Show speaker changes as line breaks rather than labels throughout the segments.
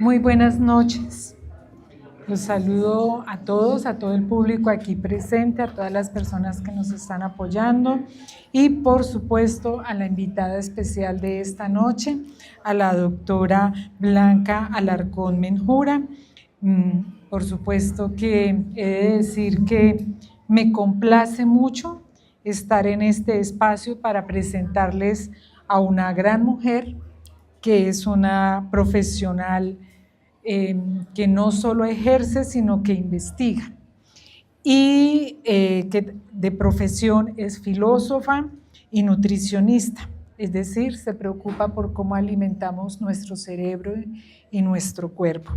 Muy buenas noches. Los saludo a todos, a todo el público aquí presente, a todas las personas que nos están apoyando y por supuesto a la invitada especial de esta noche, a la doctora Blanca Alarcón Menjura. Por supuesto que he de decir que me complace mucho estar en este espacio para presentarles a una gran mujer que es una profesional que no solo ejerce, sino que investiga. Y que de profesión es filósofa y nutricionista, es decir, se preocupa por cómo alimentamos nuestro cerebro y nuestro cuerpo.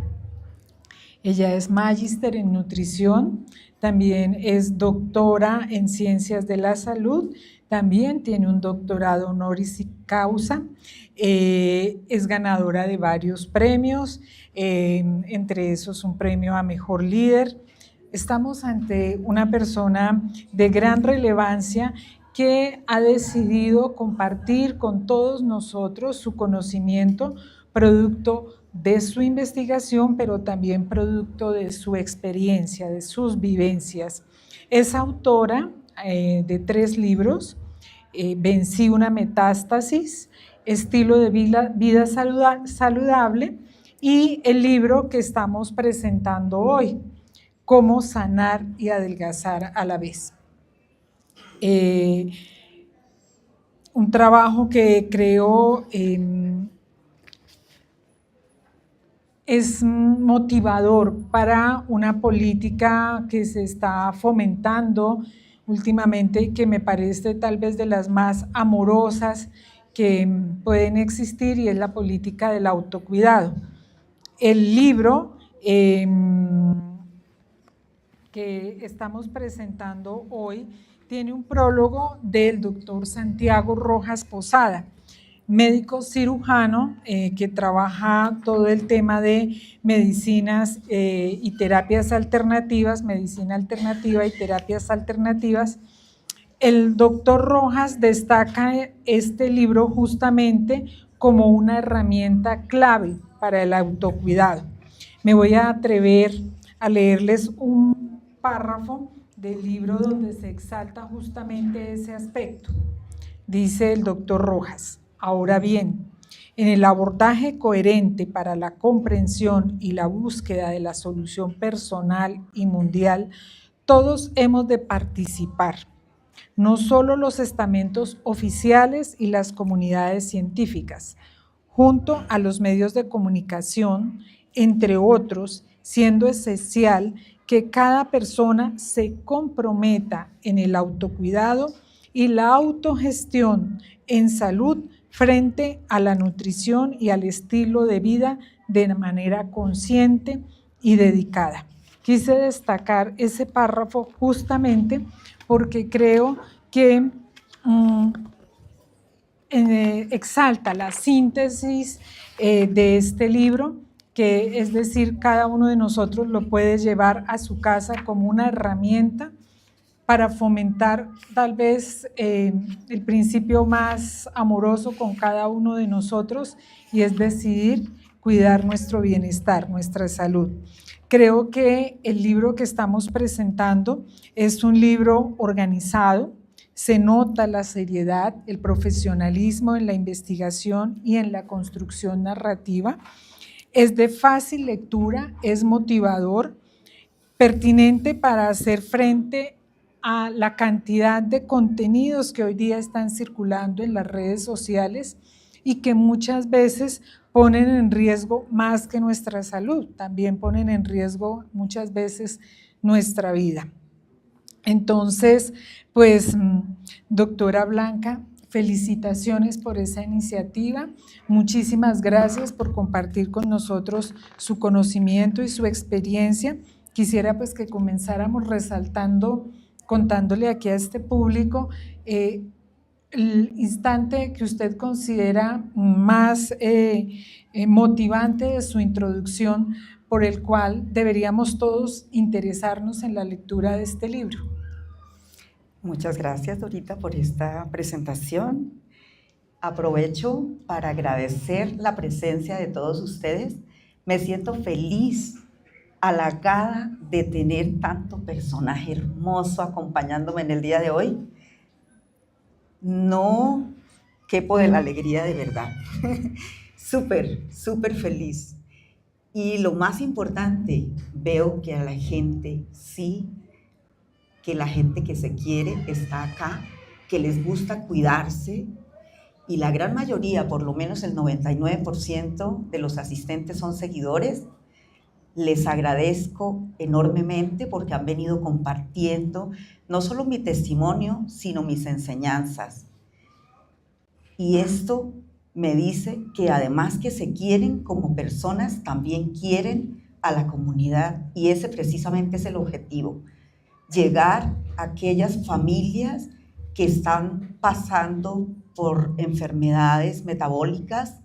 Ella es magíster en nutrición, también es doctora en ciencias de la salud, también tiene un doctorado honoris causa, es ganadora de varios premios, entre esos un premio a mejor líder. Estamos ante una persona de gran relevancia que ha decidido compartir con todos nosotros su conocimiento, producto de su investigación, pero también producto de su experiencia, de sus vivencias. Es autora de 3 libros, Vencí una metástasis, Estilo de vida saludable y el libro que estamos presentando hoy, Cómo sanar y adelgazar a la vez. Un trabajo que creo es motivador para una política que se está fomentando últimamente y que me parece tal vez de las más amorosas que pueden existir, y es la política del autocuidado. El libro que estamos presentando hoy tiene un prólogo del doctor Santiago Rojas Posada, médico cirujano que trabaja todo el tema de medicinas y terapias alternativas, medicina alternativa y terapias alternativas. El doctor Rojas destaca este libro justamente como una herramienta clave para el autocuidado. Me voy a atrever a leerles un párrafo del libro donde se exalta justamente ese aspecto. Dice el doctor Rojas: ahora bien, en el abordaje coherente para la comprensión y la búsqueda de la solución personal y mundial, todos hemos de participar, no solo los estamentos oficiales y las comunidades científicas, junto a los medios de comunicación, entre otros, siendo esencial que cada persona se comprometa en el autocuidado y la autogestión en salud frente a la nutrición y al estilo de vida de manera consciente y dedicada. Quise destacar ese párrafo justamente porque creo que exalta la síntesis de este libro, que es decir, cada uno de nosotros lo puede llevar a su casa como una herramienta para fomentar tal vez el principio más amoroso con cada uno de nosotros, y es decidir cuidar nuestro bienestar, nuestra salud. Creo que el libro que estamos presentando es un libro organizado, se nota la seriedad, el profesionalismo en la investigación y en la construcción narrativa. Es de fácil lectura, es motivador, pertinente para hacer frente a la cantidad de contenidos que hoy día están circulando en las redes sociales y que muchas veces ponen en riesgo más que nuestra salud, también ponen en riesgo muchas veces nuestra vida. Entonces, pues, doctora Blanca, felicitaciones por esa iniciativa, muchísimas gracias por compartir con nosotros su conocimiento y su experiencia. Quisiera pues que comenzáramos resaltando, contándole aquí a este público el instante que usted considera más motivante de su introducción, por el cual deberíamos todos interesarnos en la lectura de este libro.
Muchas gracias, Dorita, por esta presentación. Aprovecho para agradecer la presencia de todos ustedes Me siento feliz, halagada de tener tanto personaje hermoso acompañándome en el día de hoy. No quepo de la alegría de verdad. Súper feliz. Y lo más importante, veo que a la gente sí, que la gente que se quiere está acá, que les gusta cuidarse, y la gran mayoría, por lo menos el 99% de los asistentes son seguidores. Les agradezco enormemente porque han venido compartiendo no solo mi testimonio, sino mis enseñanzas. Y esto me dice que además que se quieren como personas, también quieren a la comunidad, y ese precisamente es el objetivo, llegar a aquellas familias que están pasando por enfermedades metabólicas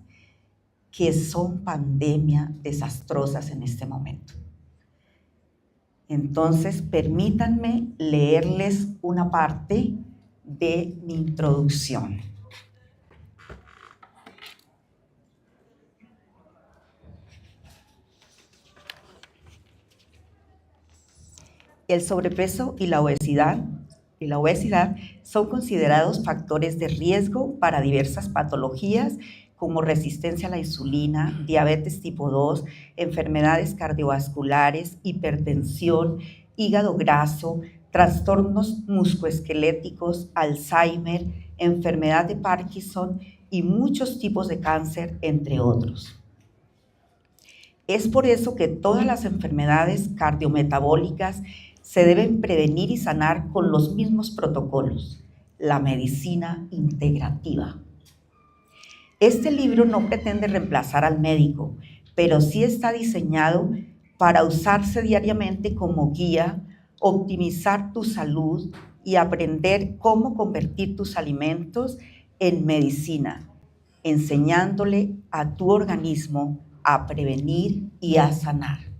que son pandemia desastrosas en este momento. Entonces, permítanme leerles una parte de mi introducción. El sobrepeso y la obesidad son considerados factores de riesgo para diversas patologías como resistencia a la insulina, diabetes tipo 2, enfermedades cardiovasculares, hipertensión, hígado graso, trastornos musculoesqueléticos, Alzheimer, enfermedad de Parkinson y muchos tipos de cáncer, entre otros. Es por eso que todas las enfermedades cardiometabólicas se deben prevenir y sanar con los mismos protocolos, la medicina integrativa. Este libro no pretende reemplazar al médico, pero sí está diseñado para usarse diariamente como guía, optimizar tu salud y aprender cómo convertir tus alimentos en medicina, enseñándole a tu organismo a prevenir y a sanar.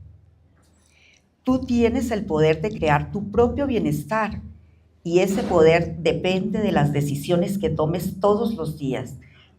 Tú tienes el poder de crear tu propio bienestar y ese poder depende de las decisiones que tomes todos los días.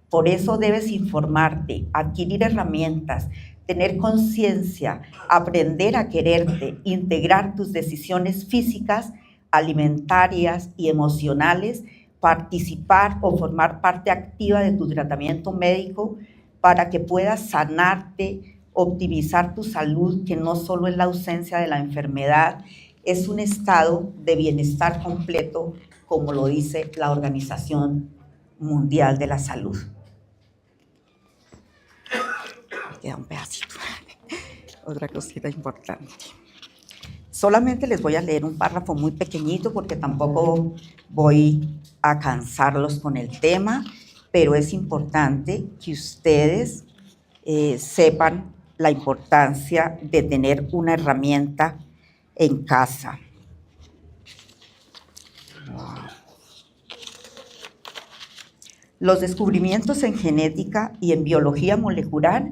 Por eso debes informarte, adquirir herramientas, tener conciencia, aprender a quererte, integrar tus decisiones físicas, alimentarias y emocionales, participar o formar parte activa de tu tratamiento médico para que puedas sanarte, optimizar tu salud, que no solo es la ausencia de la enfermedad, es un estado de bienestar completo, como lo dice la Organización Mundial de la Salud. Me queda un pedacito. Otra cosita importante. Solamente les voy a leer un párrafo muy pequeñito porque tampoco voy a cansarlos con el tema, pero es importante que ustedes sepan la importancia de tener una herramienta en casa. Los descubrimientos en genética y en biología molecular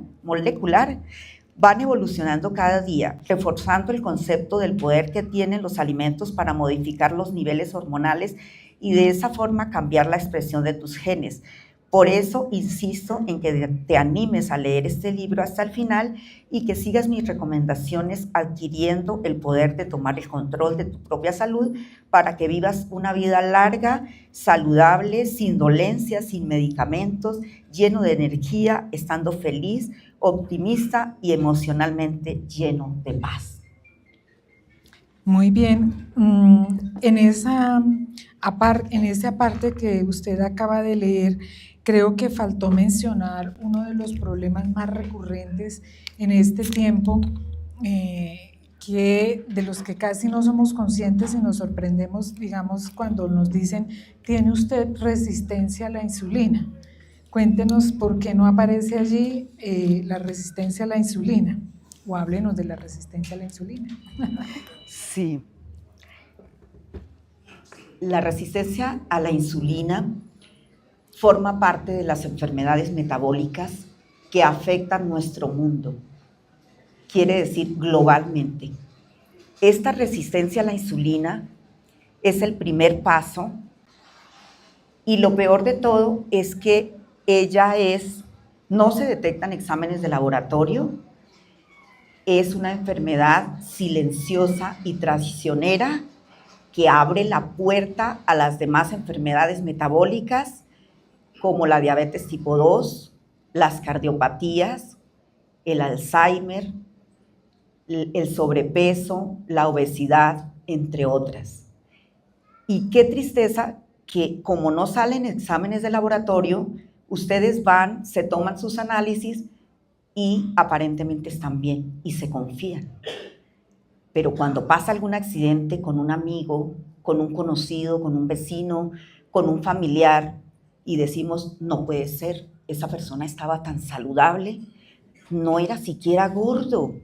van evolucionando cada día, reforzando el concepto del poder que tienen los alimentos para modificar los niveles hormonales y de esa forma cambiar la expresión de tus genes. Por eso insisto en que te animes a leer este libro hasta el final y que sigas mis recomendaciones adquiriendo el poder de tomar el control de tu propia salud para que vivas una vida larga, saludable, sin dolencias, sin medicamentos, lleno de energía, estando feliz, optimista y emocionalmente lleno de paz.
Muy bien. En esa parte que usted acaba de leer, creo que faltó mencionar uno de los problemas más recurrentes en este tiempo, de los que casi no somos conscientes y nos sorprendemos, digamos, cuando nos dicen, ¿tiene usted resistencia a la insulina? Cuéntenos por qué no aparece allí la resistencia a la insulina, o háblenos de la resistencia a la insulina.
Sí. La resistencia a la insulina forma parte de las enfermedades metabólicas que afectan nuestro mundo. Quiere decir globalmente. Esta resistencia a la insulina es el primer paso y lo peor de todo es que no se detectan exámenes de laboratorio, es una enfermedad silenciosa y traicionera que abre la puerta a las demás enfermedades metabólicas como la diabetes tipo 2, las cardiopatías, el Alzheimer, el sobrepeso, la obesidad, entre otras. Y qué tristeza que como no salen exámenes de laboratorio, ustedes van, se toman sus análisis y aparentemente están bien y se confían. Pero cuando pasa algún accidente con un amigo, con un conocido, con un vecino, con un familiar, y decimos, no puede ser, esa persona estaba tan saludable, no era siquiera gordo,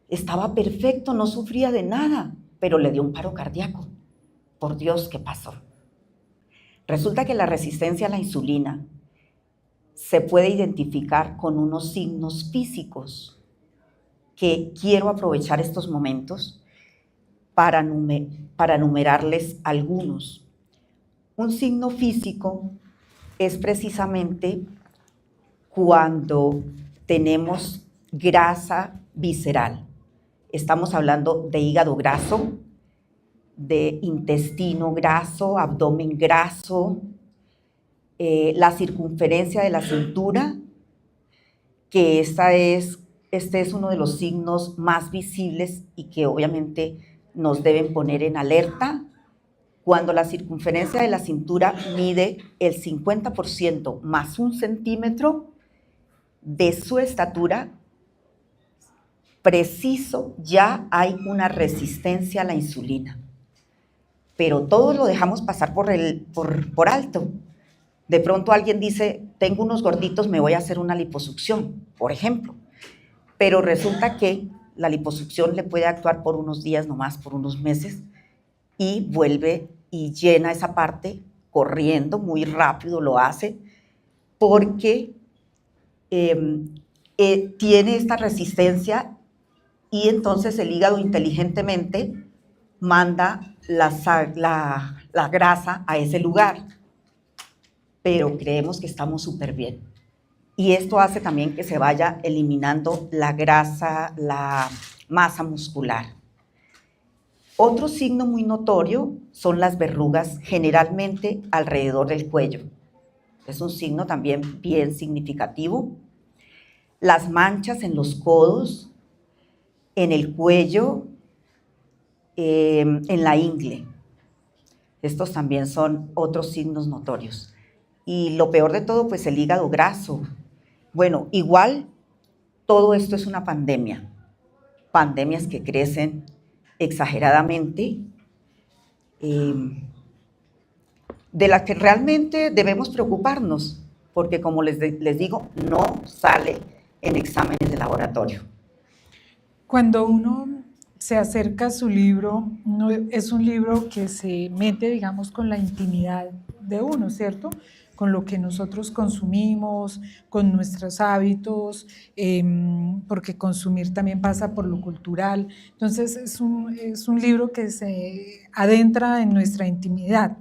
estaba perfecto, no sufría de nada, pero le dio un paro cardíaco. Por Dios, ¿qué pasó? Resulta que la resistencia a la insulina se puede identificar con unos signos físicos que quiero aprovechar estos momentos para enumerarles algunos. Un signo físico es precisamente cuando tenemos grasa visceral. Estamos hablando de hígado graso, de intestino graso, abdomen graso, la circunferencia de la cintura, que este es uno de los signos más visibles y que obviamente nos deben poner en alerta. Cuando la circunferencia de la cintura mide el 50% más 1 centímetro de su estatura, preciso, ya hay una resistencia a la insulina. Pero todos lo dejamos pasar por alto. De pronto alguien dice, tengo unos gorditos, me voy a hacer una liposucción, por ejemplo. Pero resulta que la liposucción le puede actuar por unos días nomás, por unos meses, y vuelve y llena esa parte corriendo, muy rápido lo hace, porque tiene esta resistencia y entonces el hígado inteligentemente manda la grasa a ese lugar, pero creemos que estamos súper bien. Y esto hace también que se vaya eliminando la grasa, la masa muscular. Otro signo muy notorio son las verrugas, generalmente alrededor del cuello. Es un signo también bien significativo. Las manchas en los codos, en el cuello, en la ingle. Estos también son otros signos notorios. Y lo peor de todo, pues el hígado graso. Bueno, igual todo esto es una pandemia. Pandemias que crecen exageradamente, de las que realmente debemos preocuparnos, porque como les digo, no sale en exámenes de laboratorio.
Cuando uno se acerca a su libro, es un libro que se mete, digamos, con la intimidad de uno, ¿cierto? Con lo que nosotros consumimos, con nuestros hábitos, porque consumir también pasa por lo cultural. Entonces es un libro que se adentra en nuestra intimidad.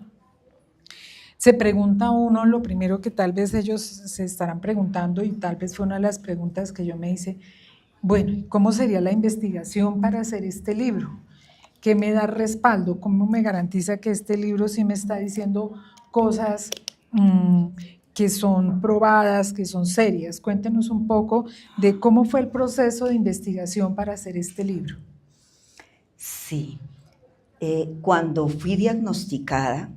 Se pregunta uno lo primero que tal vez ellos se estarán preguntando, y tal vez fue una de las preguntas que yo me hice, bueno, ¿cómo sería la investigación para hacer este libro? ¿Qué me da respaldo? ¿Cómo me garantiza que este libro sí me está diciendo cosas que son probadas, que son serias? Cuéntenos un poco de cómo fue el proceso de investigación para hacer este libro.
Sí, cuando fui diagnosticada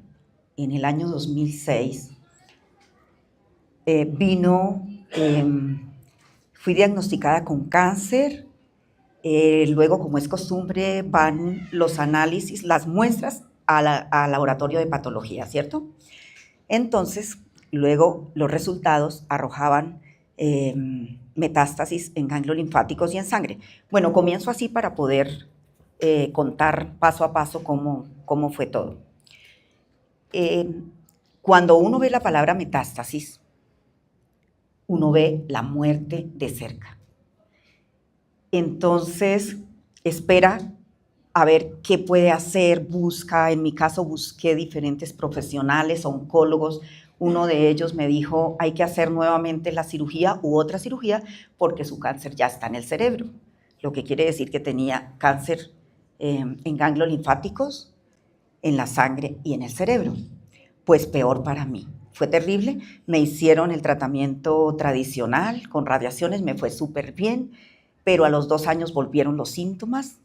en el año 2006, fui diagnosticada con cáncer. Luego, como es costumbre, van los análisis, las muestras al laboratorio de patología, ¿cierto? Entonces, luego los resultados arrojaban metástasis en ganglios linfáticos y en sangre. Bueno, comienzo así para poder contar paso a paso cómo fue todo. Cuando uno ve la palabra metástasis, uno ve la muerte de cerca. Entonces, espera a ver qué puede hacer, busca, en mi caso busqué diferentes profesionales, oncólogos. Uno de ellos me dijo, hay que hacer nuevamente la cirugía u otra cirugía porque su cáncer ya está en el cerebro. lo que quiere decir que tenía cáncer en ganglios linfáticos, en la sangre y en el cerebro. Pues peor para mí. Fue terrible. Me hicieron el tratamiento tradicional con radiaciones, me fue súper bien, pero a los 2 años volvieron los síntomas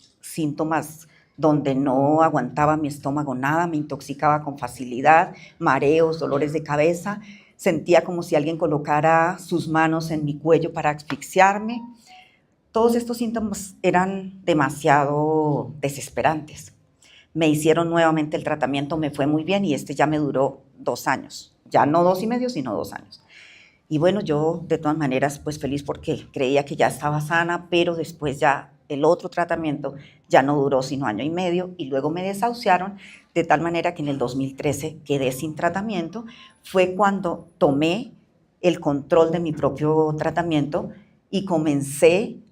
donde no aguantaba mi estómago nada, me intoxicaba con facilidad, mareos, dolores de cabeza, sentía como si alguien colocara sus manos en mi cuello para asfixiarme. Todos estos síntomas eran demasiado desesperantes. Me hicieron nuevamente el tratamiento, me fue muy bien y ya me duró 2 años. Ya no 2 y medio, sino 2 años. Y bueno, yo de todas maneras pues feliz porque creía que ya estaba sana, pero después ya el otro tratamiento ya no duró sino 1 año y medio y luego me desahuciaron de tal manera que en el 2013 quedé sin tratamiento. Fue cuando tomé el control de mi propio tratamiento y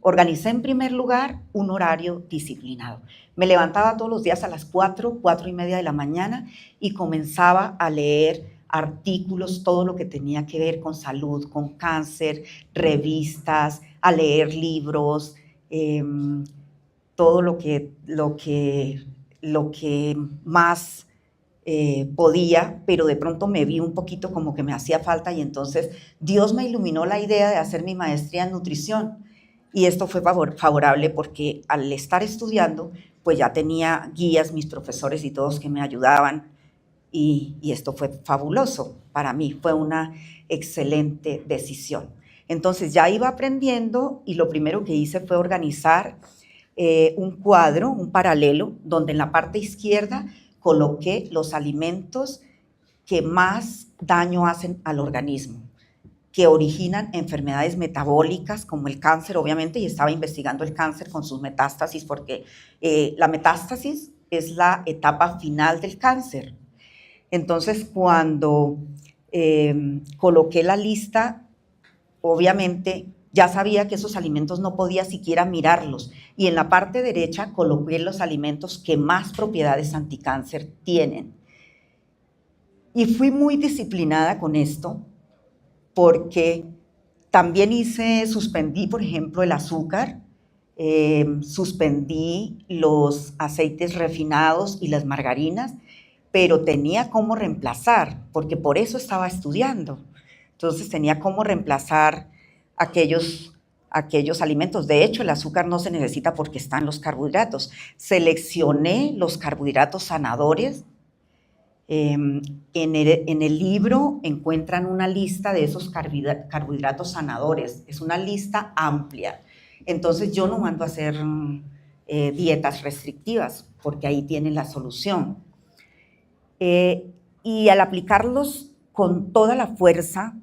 organicé en primer lugar un horario disciplinado. Me levantaba todos los días a las 4:30 de la mañana y comenzaba a leer artículos, todo lo que tenía que ver con salud, con cáncer, revistas, a leer libros, todo lo que más podía, pero de pronto me vi un poquito como que me hacía falta y entonces Dios me iluminó la idea de hacer mi maestría en nutrición y esto fue favorable porque al estar estudiando pues ya tenía guías, mis profesores y todos que me ayudaban y esto fue fabuloso para mí, fue una excelente decisión. Entonces ya iba aprendiendo y lo primero que hice fue organizar un cuadro, un paralelo, donde en la parte izquierda coloqué los alimentos que más daño hacen al organismo, que originan enfermedades metabólicas como el cáncer, obviamente, y estaba investigando el cáncer con sus metástasis, porque la metástasis es la etapa final del cáncer. Entonces, cuando coloqué la lista, obviamente, ya sabía que esos alimentos no podía siquiera mirarlos. Y en la parte derecha coloqué los alimentos que más propiedades anticáncer tienen. Y fui muy disciplinada con esto porque también suspendí, por ejemplo, el azúcar, suspendí los aceites refinados y las margarinas, pero tenía cómo reemplazar, porque por eso estaba estudiando. Entonces tenía cómo reemplazar aquellos alimentos. De hecho, el azúcar no se necesita porque están los carbohidratos. Seleccioné los carbohidratos sanadores. En el libro encuentran una lista de esos carbohidratos sanadores. Es una lista amplia. Entonces yo no mando a hacer dietas restrictivas porque ahí tienen la solución. Y al aplicarlos con toda la fuerza,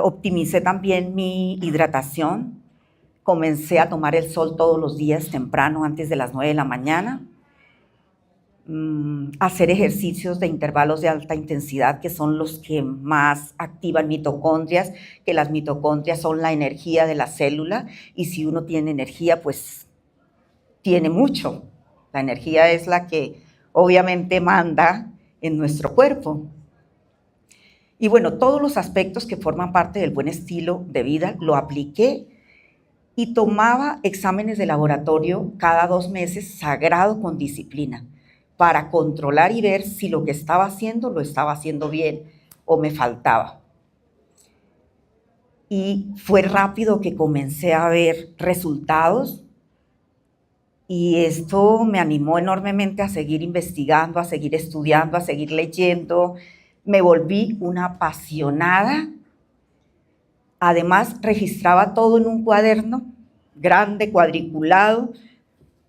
optimicé también mi hidratación, comencé a tomar el sol todos los días temprano, antes de las 9 de la mañana, hacer ejercicios de intervalos de alta intensidad, que son los que más activan mitocondrias, que las mitocondrias son la energía de la célula, y si uno tiene energía, pues tiene mucho. La energía es la que obviamente manda en nuestro cuerpo. Y bueno, todos los aspectos que forman parte del buen estilo de vida lo apliqué y tomaba exámenes de laboratorio cada 2 meses, sagrado con disciplina, para controlar y ver si lo que estaba haciendo lo estaba haciendo bien o me faltaba. Y fue rápido que comencé a ver resultados y esto me animó enormemente a seguir investigando, a seguir estudiando, a seguir leyendo. Me volví una apasionada. Además, registraba todo en un cuaderno grande, cuadriculado,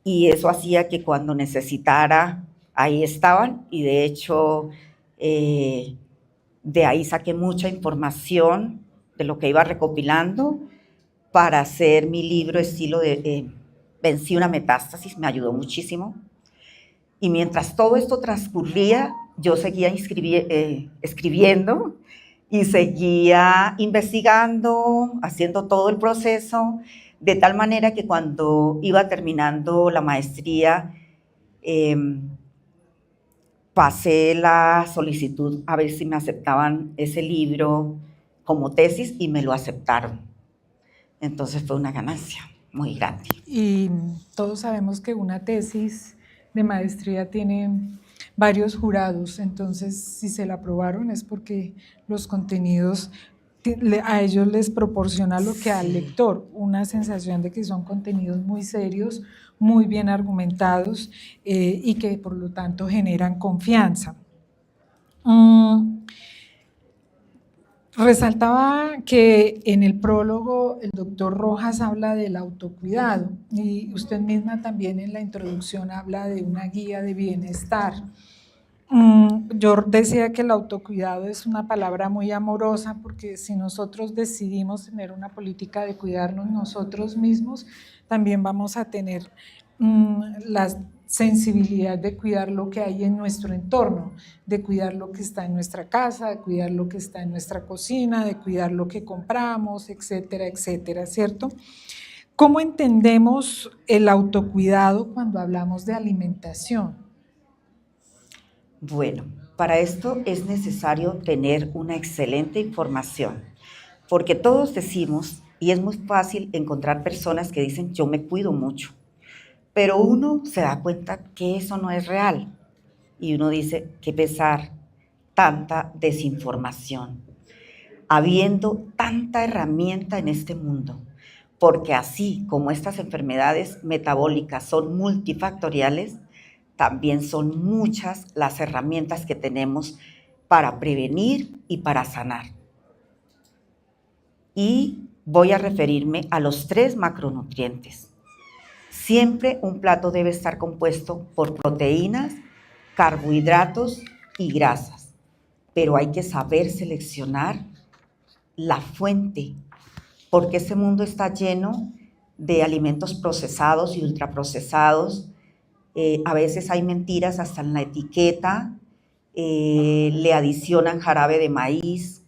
y eso hacía que cuando necesitara, ahí estaban. Y de hecho, de ahí saqué mucha información de lo que iba recopilando para hacer mi libro estilo de Vencí una metástasis, me ayudó muchísimo. Y mientras todo esto transcurría, yo seguía escribiendo y seguía investigando, haciendo todo el proceso, de tal manera que cuando iba terminando la maestría, pasé la solicitud a ver si me aceptaban ese libro como tesis y me lo aceptaron. Entonces fue una ganancia muy grande.
Y todos sabemos que una tesis de maestría tiene varios jurados, entonces si se la aprobaron es porque los contenidos a ellos les proporciona lo que al lector, una sensación de que son contenidos muy serios, muy bien argumentados y que por lo tanto generan confianza. Resaltaba que en el prólogo el doctor Rojas habla del autocuidado y usted misma también en la introducción habla de una guía de bienestar. Yo decía que el autocuidado es una palabra muy amorosa porque si nosotros decidimos tener una política de cuidarnos nosotros mismos, también vamos a tener la sensibilidad de cuidar lo que hay en nuestro entorno, de cuidar lo que está en nuestra casa, de cuidar lo que está en nuestra cocina, de cuidar lo que compramos, etcétera, etcétera, ¿cierto? ¿Cómo entendemos el autocuidado cuando hablamos de alimentación?
Bueno, para esto es necesario tener una excelente información, porque todos decimos, y es muy fácil encontrar personas que dicen yo me cuido mucho, pero uno se da cuenta que eso no es real y uno dice qué pesar tanta desinformación, habiendo tanta herramienta en este mundo, porque así como estas enfermedades metabólicas son multifactoriales, también son muchas las herramientas que tenemos para prevenir y para sanar. Y voy a referirme a los 3 macronutrientes. Siempre un plato debe estar compuesto por proteínas, carbohidratos y grasas, pero hay que saber seleccionar la fuente, porque este mundo está lleno de alimentos procesados y ultraprocesados. A veces hay mentiras hasta en la etiqueta, le adicionan jarabe de maíz,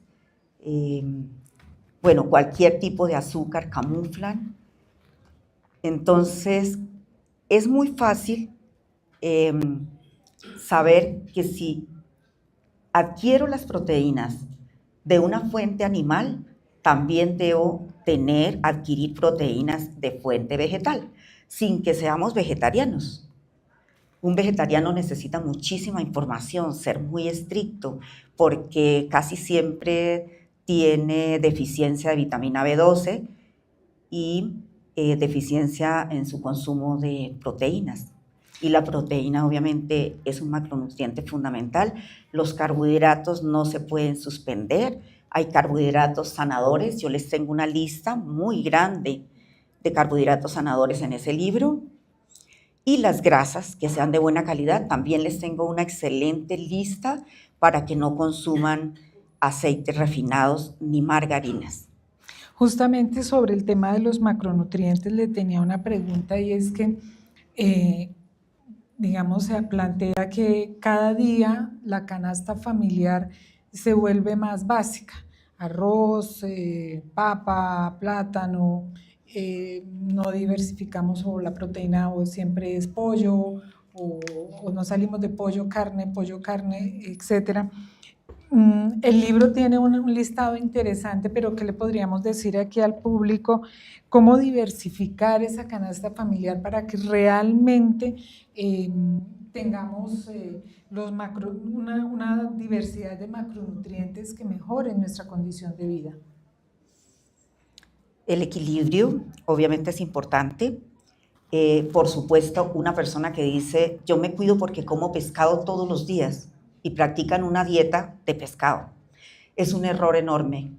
bueno, cualquier tipo de azúcar camuflan. Entonces, es muy fácil saber que si adquiero las proteínas de una fuente animal, también debo adquirir proteínas de fuente vegetal, sin que seamos vegetarianos. Un vegetariano necesita muchísima información, ser muy estricto, porque casi siempre tiene deficiencia de vitamina B12 y deficiencia en su consumo de proteínas. Y la proteína obviamente es un macronutriente fundamental. Los carbohidratos no se pueden suspender. Hay carbohidratos sanadores. Yo les tengo una lista muy grande de carbohidratos sanadores en ese libro. Y las grasas, que sean de buena calidad, también les tengo una excelente lista para que no consuman aceites refinados ni margarinas.
Justamente sobre el tema de los macronutrientes le tenía una pregunta y es que, digamos, se plantea que cada día la canasta familiar se vuelve más básica. Arroz, papa, plátano, no diversificamos o la proteína o siempre es pollo o no salimos de pollo, carne, etcétera. El libro tiene un listado interesante, pero ¿qué le podríamos decir aquí al público? ¿Cómo diversificar esa canasta familiar para que realmente tengamos una diversidad de macronutrientes que mejoren nuestra condición de vida?
El equilibrio obviamente es importante. Por supuesto, una persona que dice yo me cuido porque como pescado todos los días y practican una dieta de pescado. Es un error enorme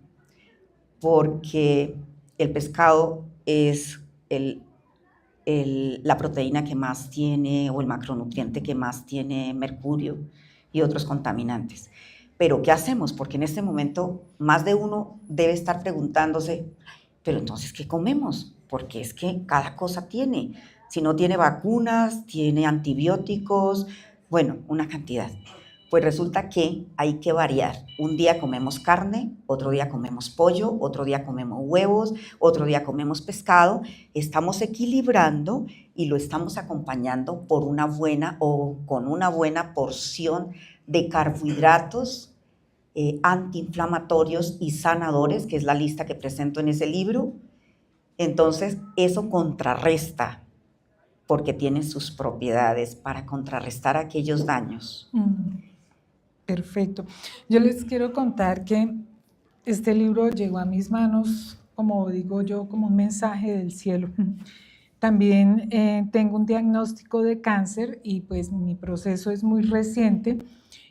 porque el pescado es la proteína que más tiene o el macronutriente que más tiene mercurio y otros contaminantes. Pero ¿qué hacemos? Porque en este momento más de uno debe estar preguntándose, pero entonces, ¿qué comemos? Porque es que cada cosa tiene. Si no tiene vacunas, tiene antibióticos, bueno, una cantidad. Pues resulta que hay que variar. Un día comemos carne, otro día comemos pollo, otro día comemos huevos, otro día comemos pescado. Estamos equilibrando y lo estamos acompañando por una buena o con una buena porción de carbohidratos antiinflamatorios y sanadores, que es la lista que presento en ese libro, Entonces, eso contrarresta, porque tiene sus propiedades para contrarrestar aquellos daños.
Perfecto. Yo les quiero contar que este libro llegó a mis manos, como digo yo, como un mensaje del cielo. También tengo un diagnóstico de cáncer y pues mi proceso es muy reciente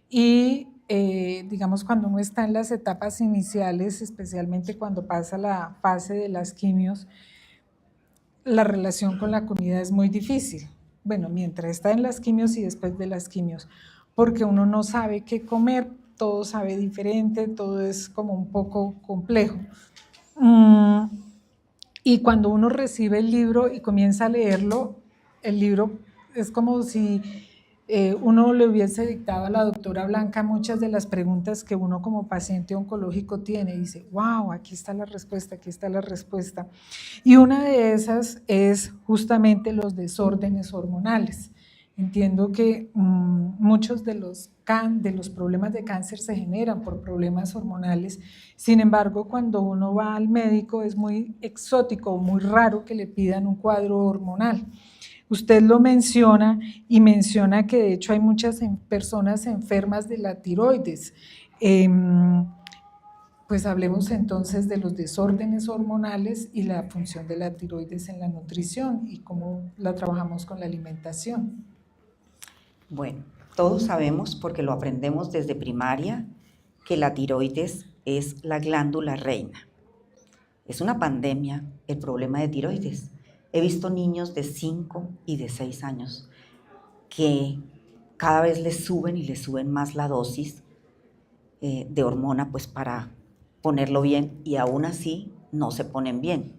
y digamos cuando uno está en las etapas iniciales, especialmente cuando pasa la fase de las quimios, la relación con la comida es muy difícil. Bueno, mientras está en las quimios y después de las quimios, porque uno no sabe qué comer, todo sabe diferente, todo es como un poco complejo. Y cuando uno recibe el libro y comienza a leerlo, el libro es como si uno le hubiese dictado a la doctora Blanca muchas de las preguntas que uno como paciente oncológico tiene. Y dice, wow, aquí está la respuesta, aquí está la respuesta. Y una de esas es justamente los desórdenes hormonales. Entiendo que muchos de los problemas de cáncer se generan por problemas hormonales. Sin embargo, cuando uno va al médico es muy exótico o muy raro que le pidan un cuadro hormonal. Usted lo menciona y menciona que de hecho hay muchas personas enfermas de la tiroides. Pues hablemos entonces de los desórdenes hormonales y la función de la tiroides en la nutrición y cómo la trabajamos con la alimentación.
Bueno, todos sabemos, porque lo aprendemos desde primaria, que la tiroides es la glándula reina. Es una pandemia el problema de tiroides. He visto niños de 5 y de 6 años que cada vez les suben y les suben más la dosis de hormona, pues para ponerlo bien, y aún así no se ponen bien.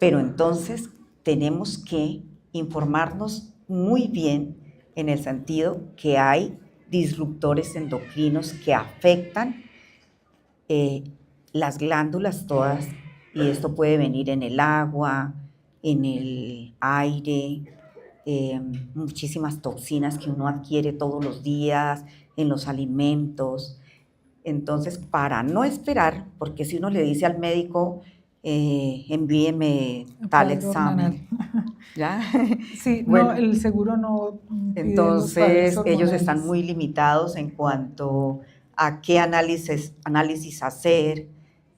Pero entonces tenemos que informarnos muy bien en el sentido que hay disruptores endocrinos que afectan las glándulas todas, y esto puede venir en el agua, en el aire, muchísimas toxinas que uno adquiere todos los días, en los alimentos. Entonces, para no esperar, porque si uno le dice al médico, envíeme tal examen, ¿ya?
Sí,
bueno,
no, el seguro no pide
entonces
los cuadros hormonales.
ellos están muy limitados en cuanto a qué análisis hacer,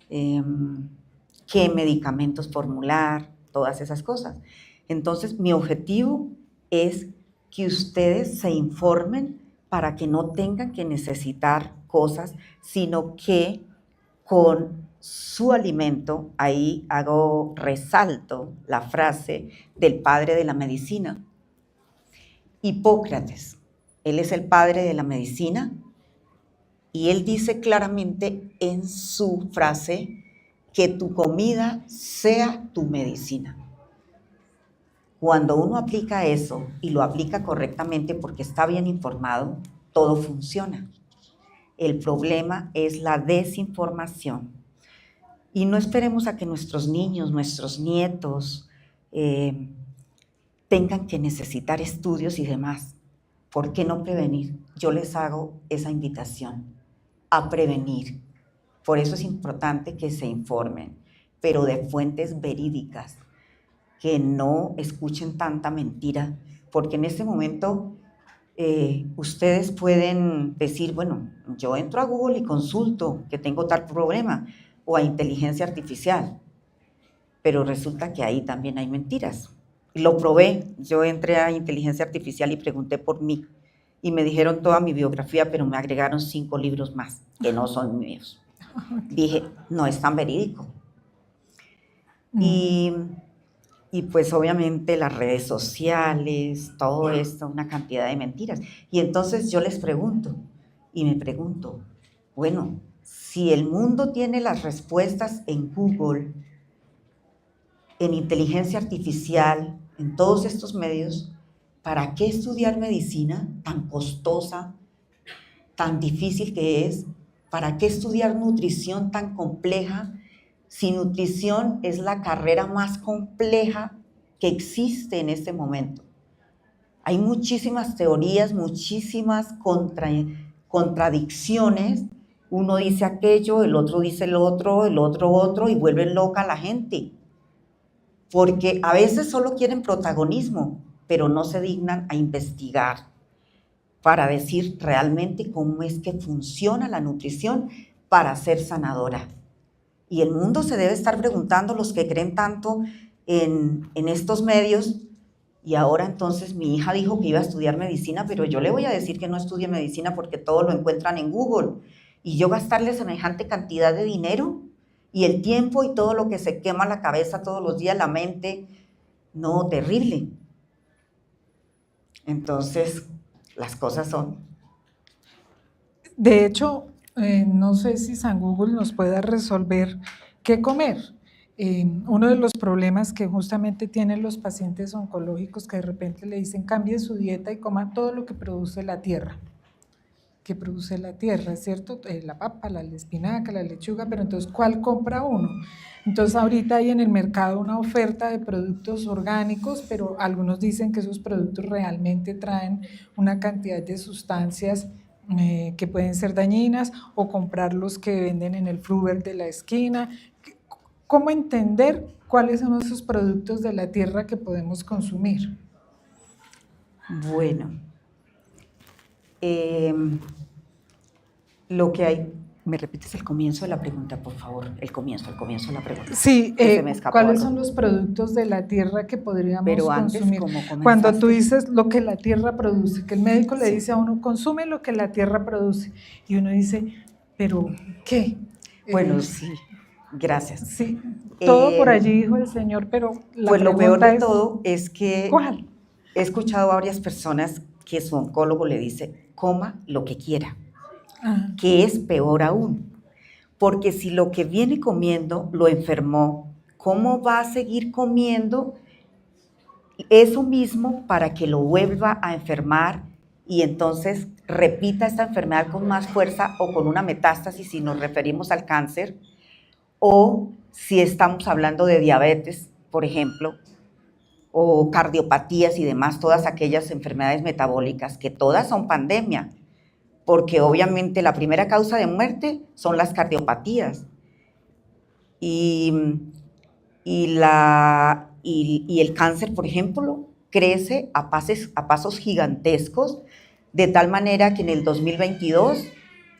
qué medicamentos formular, todas esas cosas. Entonces, mi objetivo es que ustedes se informen para que no tengan que necesitar cosas, sino que con su alimento, ahí resalto la frase del padre de la medicina, Hipócrates. Él es el padre de la medicina y él dice claramente en su frase que tu comida sea tu medicina. Cuando uno aplica eso y lo aplica correctamente porque está bien informado, todo funciona. El problema es la desinformación. Y no esperemos a que nuestros niños, nuestros nietos tengan que necesitar estudios y demás. ¿Por qué no prevenir? Yo les hago esa invitación a prevenir. Por eso es importante que se informen, pero de fuentes verídicas, que no escuchen tanta mentira, porque en este momento ustedes pueden decir, bueno, yo entro a Google y consulto que tengo tal problema, o a inteligencia artificial, pero resulta que ahí también hay mentiras. Lo probé, yo entré a inteligencia artificial y pregunté por mí, y me dijeron toda mi biografía, pero me agregaron 5 libros más, que no son míos. Dije, no es tan verídico. Y pues obviamente las redes sociales, todo esto, una cantidad de mentiras. Y entonces yo les pregunto, y me pregunto, bueno, si el mundo tiene las respuestas en Google, en inteligencia artificial, en todos estos medios, ¿para qué estudiar medicina tan costosa, tan difícil que es? ¿Para qué estudiar nutrición tan compleja? Si nutrición es la carrera más compleja que existe en este momento. Hay muchísimas teorías, muchísimas contradicciones. Uno dice aquello, el otro dice el otro, y vuelven loca a la gente. porque a veces solo quieren protagonismo, pero no se dignan a investigar para decir realmente cómo es que funciona la nutrición para ser sanadora. Y el mundo se debe estar preguntando, los que creen tanto en estos medios, y ahora entonces mi hija dijo que iba a estudiar medicina, pero yo le voy a decir que no estudie medicina porque todo lo encuentran en Google, y yo gastarle semejante cantidad de dinero, y el tiempo y todo lo que se quema la cabeza todos los días, la mente, no, terrible. Entonces, las cosas son.
De hecho, no sé si San Google nos pueda resolver qué comer. Uno de los problemas que justamente tienen los pacientes oncológicos, que de repente le dicen cambie su dieta y coma todo lo que produce la tierra, ¿cierto? La papa, la espinaca, la lechuga, pero entonces, ¿cuál compra uno? Entonces, ahorita hay en el mercado una oferta de productos orgánicos, pero algunos dicen que esos productos realmente traen una cantidad de sustancias que pueden ser dañinas, o comprar los que venden en el Fruver de la esquina. ¿Cómo entender cuáles son esos productos de la tierra que podemos consumir?
Bueno, lo que hay. ¿Me repites el comienzo de la pregunta, por favor? El comienzo de la pregunta.
Sí, ¿cuáles son los productos de la tierra que podríamos consumir? Cuando tú dices lo que la tierra produce, que el médico le dice a uno, consume lo que la tierra produce, y uno dice, ¿pero qué?
Bueno, sí, gracias.
Sí, todo por allí dijo el Señor, pero la
pues lo peor de
es,
todo es que
¿cuál?
He escuchado a varias personas que su oncólogo le dice, coma lo que quiera. Que es peor aún, porque si lo que viene comiendo lo enfermó, ¿cómo va a seguir comiendo eso mismo para que lo vuelva a enfermar y entonces repita esta enfermedad con más fuerza o con una metástasis si nos referimos al cáncer, o si estamos hablando de diabetes, por ejemplo, o cardiopatías y demás, todas aquellas enfermedades metabólicas que todas son pandemia? Porque obviamente la primera causa de muerte son las cardiopatías. Y el cáncer, por ejemplo, crece a pasos gigantescos, de tal manera que en el 2022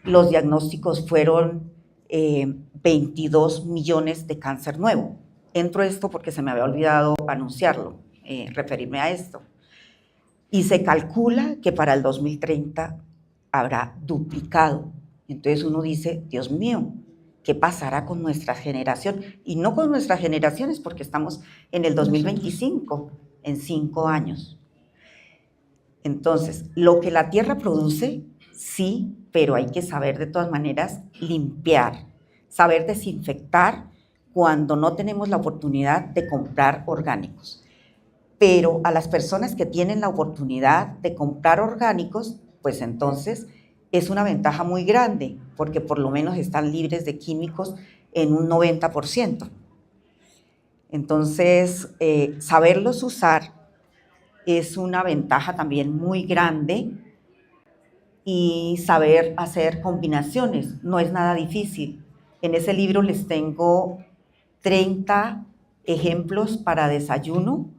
los diagnósticos fueron 22 millones de cáncer nuevo. Entro esto porque se me había olvidado anunciarlo, referirme a esto. Y se calcula que para el 2030 habrá duplicado. Entonces uno dice, Dios mío, ¿qué pasará con nuestra generación? Y no con nuestras generaciones, porque estamos en el 2025, en 5 años. Entonces, lo que la tierra produce, sí, pero hay que saber de todas maneras limpiar, saber desinfectar cuando no tenemos la oportunidad de comprar orgánicos. Pero a las personas que tienen la oportunidad de comprar orgánicos, pues entonces es una ventaja muy grande, porque por lo menos están libres de químicos en un 90%. Entonces, saberlos usar es una ventaja también muy grande, y saber hacer combinaciones no es nada difícil. En ese libro les tengo 30 ejemplos para desayuno,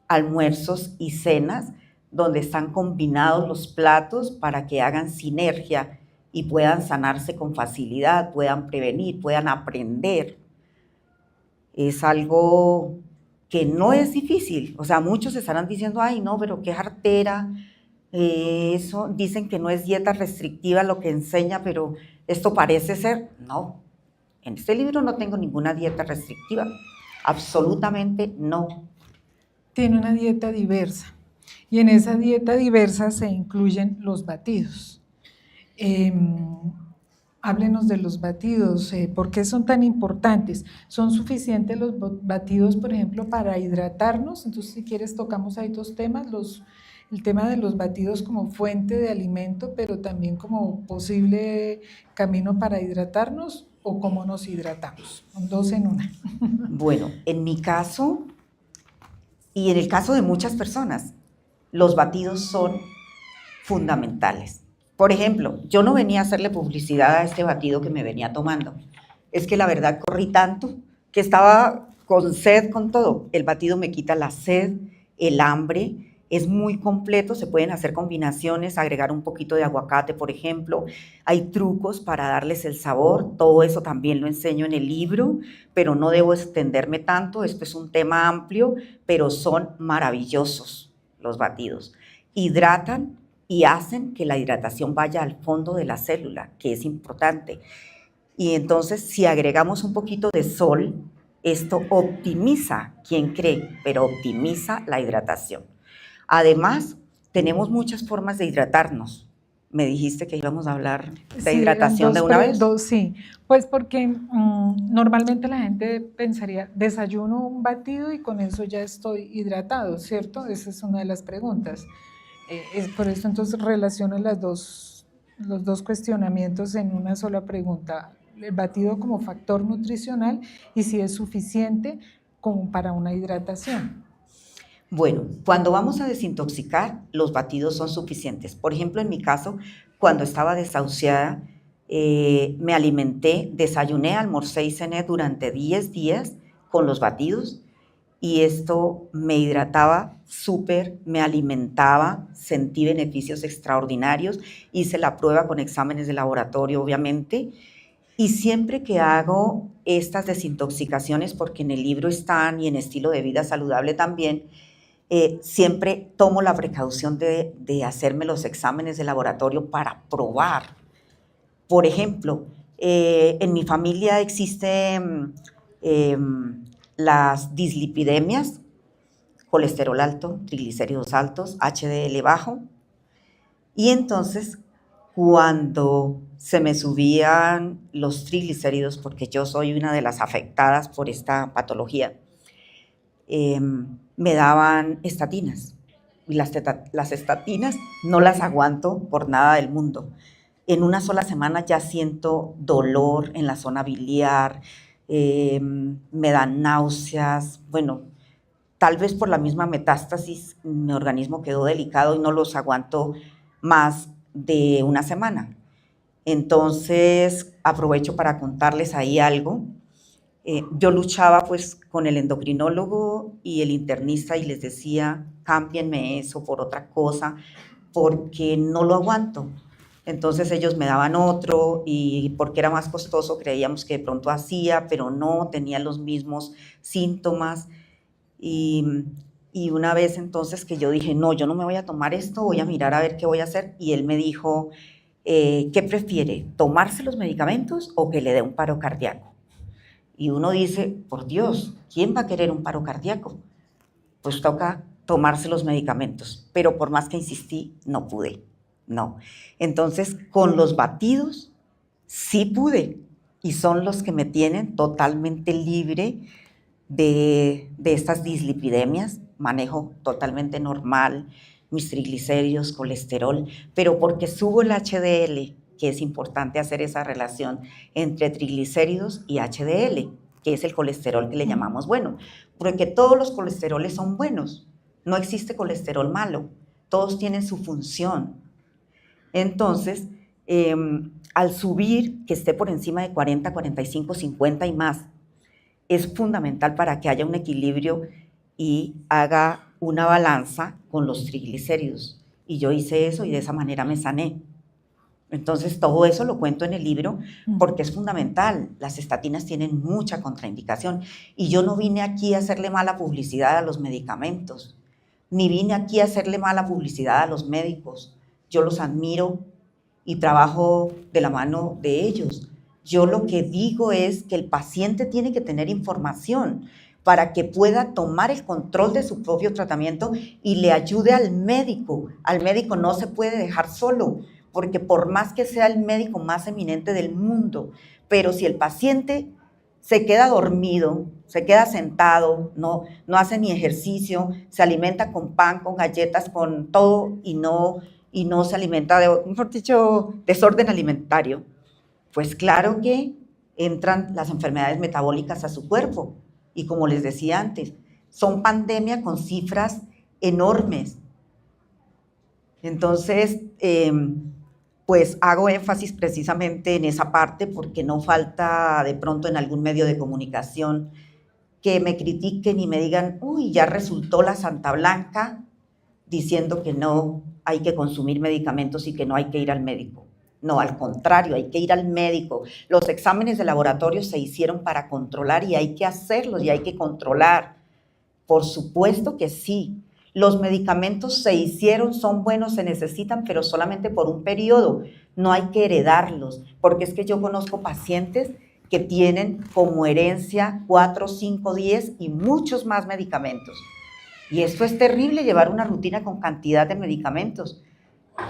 almuerzos y cenas, donde están combinados los platos para que hagan sinergia y puedan sanarse con facilidad, puedan prevenir, puedan aprender. Es algo que no es difícil. O sea, muchos estarán diciendo, ay, no, pero qué jartera. Eso, dicen que no es dieta restrictiva lo que enseña, pero esto parece ser. No, en este libro no tengo ninguna dieta restrictiva. Absolutamente no.
Tiene una dieta diversa. Y en esa dieta diversa se incluyen los batidos. Háblenos de los batidos, ¿por qué son tan importantes? ¿Son suficientes los batidos, por ejemplo, para hidratarnos? Entonces, si quieres, tocamos ahí dos temas, el tema de los batidos como fuente de alimento, pero también como posible camino para hidratarnos, o cómo nos hidratamos. Son dos en una.
Bueno, en mi caso, y en el caso de muchas personas, los batidos son fundamentales. Por ejemplo, yo no venía a hacerle publicidad a este batido que me venía tomando. Es que la verdad corrí tanto que estaba con sed, con todo. El batido me quita la sed, el hambre, es muy completo, se pueden hacer combinaciones, agregar un poquito de aguacate, por ejemplo. Hay trucos para darles el sabor, todo eso también lo enseño en el libro, pero no debo extenderme tanto, esto es un tema amplio, pero son maravillosos los batidos. Hidratan y hacen que la hidratación vaya al fondo de la célula, que es importante. Y entonces, si agregamos un poquito de sol, esto optimiza, ¿quién cree? Pero optimiza la hidratación. Además, tenemos muchas formas de hidratarnos. Me dijiste que íbamos a hablar de
Sí, eran
hidratación de una vez.
Sí, pues porque normalmente la gente pensaría, desayuno un batido y con eso ya estoy hidratado, ¿cierto? Esa es una de las preguntas. Es por eso entonces relaciono los dos cuestionamientos en una sola pregunta. El batido como factor nutricional y si es suficiente como para una hidratación.
Bueno, cuando vamos a desintoxicar, los batidos son suficientes. Por ejemplo, en mi caso, cuando estaba desahuciada, me alimenté, desayuné, almorcé y cené durante 10 días con los batidos y esto me hidrataba súper, me alimentaba, sentí beneficios extraordinarios, hice la prueba con exámenes de laboratorio, obviamente, y siempre que hago estas desintoxicaciones, porque en el libro están y en estilo de vida saludable también, siempre tomo la precaución de hacerme los exámenes de laboratorio para probar. Por ejemplo, en mi familia existen las dislipidemias, colesterol alto, triglicéridos altos, HDL bajo, y entonces cuando se me subían los triglicéridos, porque yo soy una de las afectadas por esta patología, me daban estatinas. Y las estatinas no las aguanto por nada del mundo. En una sola semana ya siento dolor en la zona biliar, me dan náuseas. Bueno, tal vez por la misma metástasis mi organismo quedó delicado y no los aguanto más de una semana. Entonces aprovecho para contarles ahí algo. Yo luchaba pues con el endocrinólogo y el internista y les decía, cámbienme eso por otra cosa, porque no lo aguanto. Entonces ellos me daban otro y porque era más costoso creíamos que de pronto hacía, pero no, tenía los mismos síntomas. Y, y una vez entonces que yo dije, no, yo no me voy a tomar esto, voy a mirar a ver qué voy a hacer. Y él me dijo, ¿qué prefiere? ¿Tomarse los medicamentos o que le dé un paro cardíaco? Y uno dice, por Dios, ¿quién va a querer un paro cardíaco? Pues toca tomarse los medicamentos, pero por más que insistí, no pude, no. Entonces, con los batidos, sí pude, y son los que me tienen totalmente libre de estas dislipidemias, manejo totalmente normal, mis triglicéridos, colesterol, pero porque subo el HDL, que es importante hacer esa relación entre triglicéridos y HDL, que es el colesterol que le llamamos bueno, porque todos los colesteroles son buenos, no existe colesterol malo, todos tienen su función. Entonces, al subir, que esté por encima de 40, 45, 50 y más, es fundamental para que haya un equilibrio y haga una balanza con los triglicéridos. Y yo hice eso y de esa manera me sané. Entonces, todo eso lo cuento en el libro porque es fundamental. Las estatinas tienen mucha contraindicación y yo no vine aquí a hacerle mala publicidad a los medicamentos, ni vine aquí a hacerle mala publicidad a los médicos. Yo los admiro y trabajo de la mano de ellos. Yo lo que digo es que el paciente tiene que tener información para que pueda tomar el control de su propio tratamiento y le ayude al médico. Al médico no se puede dejar solo, porque por más que sea el médico más eminente del mundo, pero si el paciente se queda dormido, se queda sentado, no hace ni ejercicio, se alimenta con pan, con galletas, con todo y no se alimenta de, mejor dicho, desorden alimentario, pues claro que entran las enfermedades metabólicas a su cuerpo. Y como les decía antes, son pandemia con cifras enormes. Entonces, pues hago énfasis precisamente en esa parte porque no falta de pronto en algún medio de comunicación que me critiquen y me digan, uy, ya resultó la Santa Blanca diciendo que no hay que consumir medicamentos y que no hay que ir al médico. No, al contrario, hay que ir al médico. Los exámenes de laboratorio se hicieron para controlar y hay que hacerlos y hay que controlar. Por supuesto que sí. Los medicamentos se hicieron, son buenos, se necesitan, pero solamente por un periodo. No hay que heredarlos, porque es que yo conozco pacientes que tienen como herencia 4, 5, 10 y muchos más medicamentos. Y esto es terrible, llevar una rutina con cantidad de medicamentos,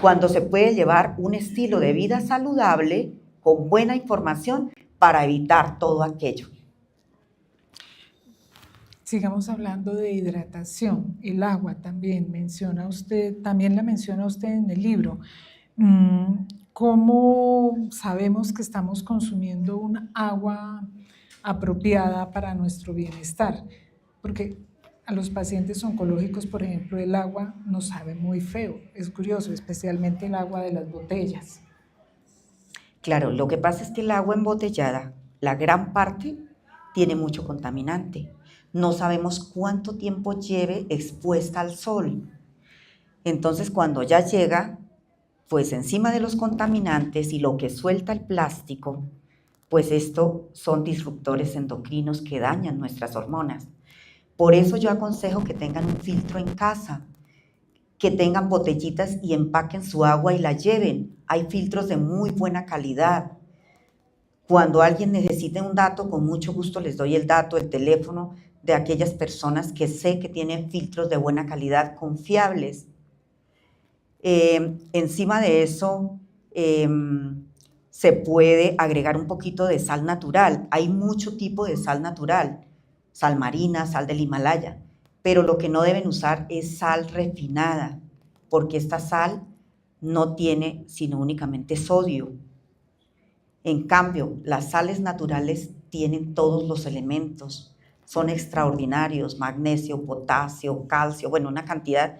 cuando se puede llevar un estilo de vida saludable con buena información para evitar todo aquello.
Sigamos hablando de hidratación, el agua también menciona usted, también la menciona usted en el libro. ¿Cómo sabemos que estamos consumiendo un agua apropiada para nuestro bienestar? Porque a los pacientes oncológicos, por ejemplo, el agua nos sabe muy feo, es curioso, especialmente el agua de las botellas.
Claro, lo que pasa es que el agua embotellada, la gran parte, tiene mucho contaminante. No sabemos cuánto tiempo lleve expuesta al sol. Entonces, cuando ya llega, pues encima de los contaminantes y lo que suelta el plástico, pues esto son disruptores endocrinos que dañan nuestras hormonas. Por eso yo aconsejo que tengan un filtro en casa, que tengan botellitas y empaquen su agua y la lleven. Hay filtros de muy buena calidad. Cuando alguien necesite un dato, con mucho gusto les doy el dato, el teléfono de aquellas personas que sé que tienen filtros de buena calidad, confiables. Encima de eso, se puede agregar un poquito de sal natural. Hay mucho tipo de sal natural, sal marina, sal del Himalaya, pero lo que no deben usar es sal refinada, porque esta sal no tiene sino únicamente sodio. En cambio, las sales naturales tienen todos los elementos, son extraordinarios, magnesio, potasio, calcio, bueno, una cantidad,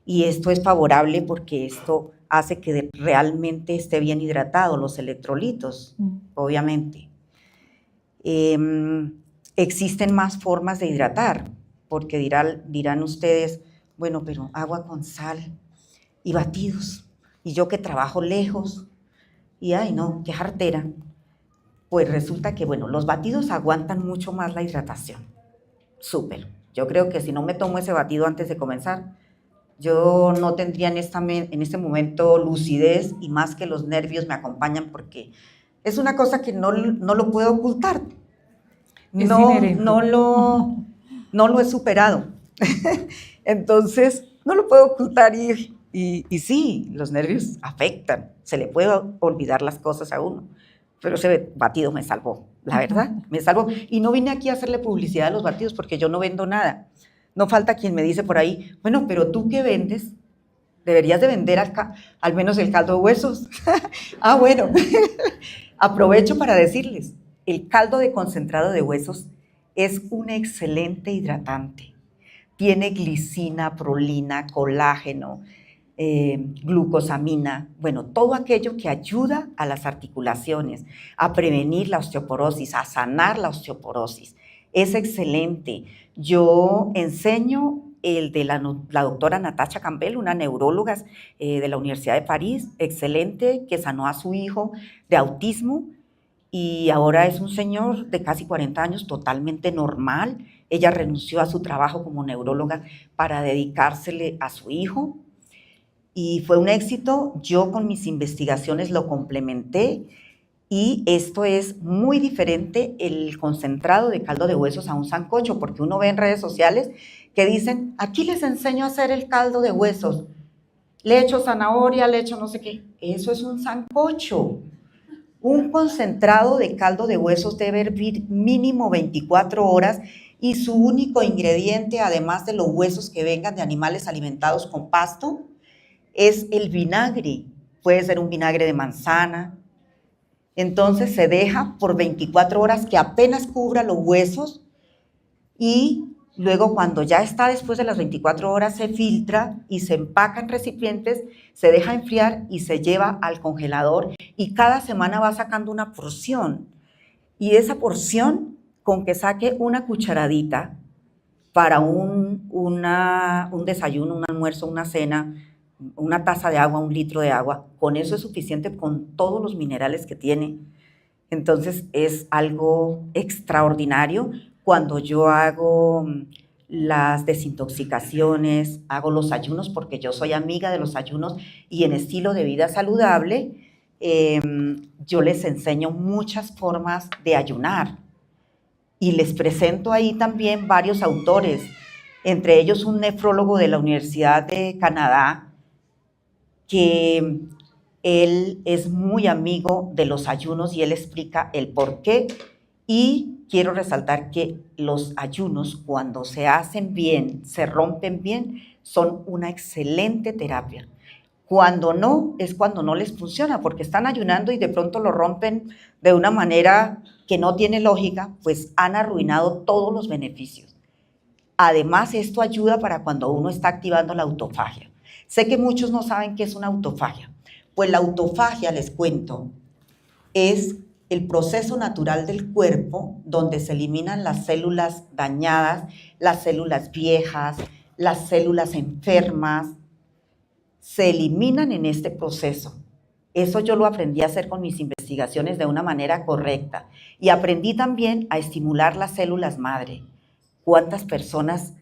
y esto es favorable porque esto hace que realmente esté bien hidratado, los electrolitos, obviamente. Existen más formas de hidratar, porque dirán ustedes, bueno, pero agua con sal y batidos, y yo que trabajo lejos, y ay no, qué jartera. Pues resulta que, bueno, los batidos aguantan mucho más la hidratación. Súper. Yo creo que si no me tomo ese batido antes de comenzar, yo no tendría en este momento lucidez, y más que los nervios me acompañan, porque es una cosa que no lo puedo ocultar. No lo he superado. Entonces, no lo puedo ocultar y sí, los nervios afectan. Se le puede olvidar las cosas a uno. Pero ese batido me salvó, la verdad, me salvó. Y no vine aquí a hacerle publicidad a los batidos porque yo no vendo nada. No falta quien me dice por ahí, bueno, pero ¿tú qué vendes? Deberías de vender al menos el caldo de huesos. Ah, bueno, aprovecho para decirles, el caldo de concentrado de huesos es un excelente hidratante. Tiene glicina, prolina, colágeno, glucosamina, bueno, todo aquello que ayuda a las articulaciones, a prevenir la osteoporosis, a sanar la osteoporosis. Es excelente. Yo enseño el de la doctora Natasha Campbell, una neuróloga de la Universidad de París, excelente, que sanó a su hijo de autismo y ahora es un señor de casi 40 años, totalmente normal. Ella renunció a su trabajo como neuróloga para dedicársele a su hijo y fue un éxito. Yo con mis investigaciones lo complementé y esto es muy diferente el concentrado de caldo de huesos a un sancocho, porque uno ve en redes sociales que dicen, aquí les enseño a hacer el caldo de huesos, le echo zanahoria, le echo no sé qué. Eso es un sancocho. Un concentrado de caldo de huesos debe hervir mínimo 24 horas y su único ingrediente, además de los huesos que vengan de animales alimentados con pasto, es el vinagre. Puede ser un vinagre de manzana. Entonces se deja por 24 horas que apenas cubra los huesos y luego cuando ya está después de las 24 horas se filtra y se empaca en recipientes, se deja enfriar y se lleva al congelador y cada semana va sacando una porción. Y esa porción con que saque una cucharadita para un desayuno, un almuerzo, una cena, una taza de agua, 1 litro de agua, con eso es suficiente con todos los minerales que tiene. Entonces es algo extraordinario cuando yo hago las desintoxicaciones, hago los ayunos, porque yo soy amiga de los ayunos y en estilo de vida saludable, yo les enseño muchas formas de ayunar y les presento ahí también varios autores, entre ellos un nefrólogo de la Universidad de Canadá, que él es muy amigo de los ayunos y él explica el por qué. Y quiero resaltar que los ayunos, cuando se hacen bien, se rompen bien, son una excelente terapia. Cuando no, es cuando no les funciona, porque están ayunando y de pronto lo rompen de una manera que no tiene lógica, pues han arruinado todos los beneficios. Además, esto ayuda para cuando uno está activando la autofagia. Sé que muchos no saben qué es una autofagia. Pues la autofagia, les cuento, es el proceso natural del cuerpo donde se eliminan las células dañadas, las células viejas, las células enfermas, se eliminan en este proceso. Eso yo lo aprendí a hacer con mis investigaciones de una manera correcta y aprendí también a estimular las células madre. ¿Cuántas personas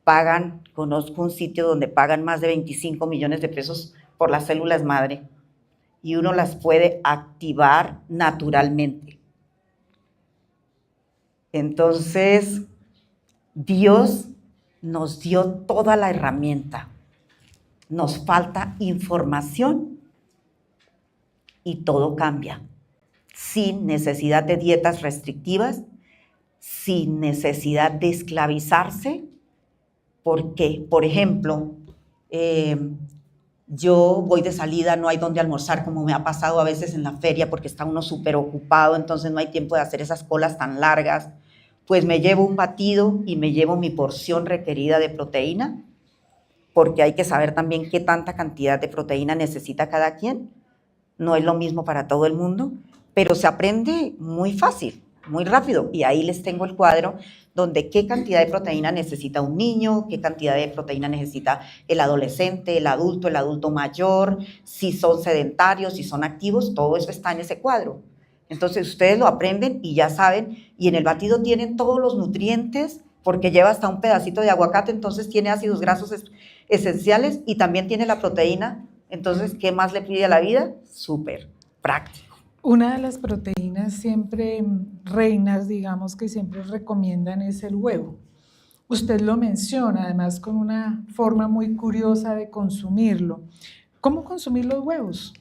pagan? Conozco un sitio donde pagan más de 25 millones de pesos por las células madre y uno las puede activar naturalmente. Entonces, Dios nos dio toda la herramienta. Nos falta información y todo cambia. Sin necesidad de dietas restrictivas, sin necesidad de esclavizarse, porque, por ejemplo, yo voy de salida, no hay dónde almorzar, como me ha pasado a veces en la feria, porque está uno súper ocupado, entonces no hay tiempo de hacer esas colas tan largas, pues me llevo un batido y me llevo mi porción requerida de proteína, porque hay que saber también qué tanta cantidad de proteína necesita cada quien. No es lo mismo para todo el mundo, pero se aprende muy fácil, muy rápido. Y ahí les tengo el cuadro donde qué cantidad de proteína necesita un niño, qué cantidad de proteína necesita el adolescente, el adulto mayor, si son sedentarios, si son activos, todo eso está en ese cuadro. Entonces ustedes lo aprenden y ya saben, y en el batido tienen todos los nutrientes, porque lleva hasta un pedacito de aguacate, entonces tiene ácidos grasos esenciales y también tiene la proteína. Entonces, ¿qué más le pide a la vida? Súper práctico.
Una de las proteínas siempre reinas, digamos, que siempre recomiendan es el huevo. Usted lo menciona, además con una forma muy curiosa de consumirlo. ¿Cómo consumir los huevos?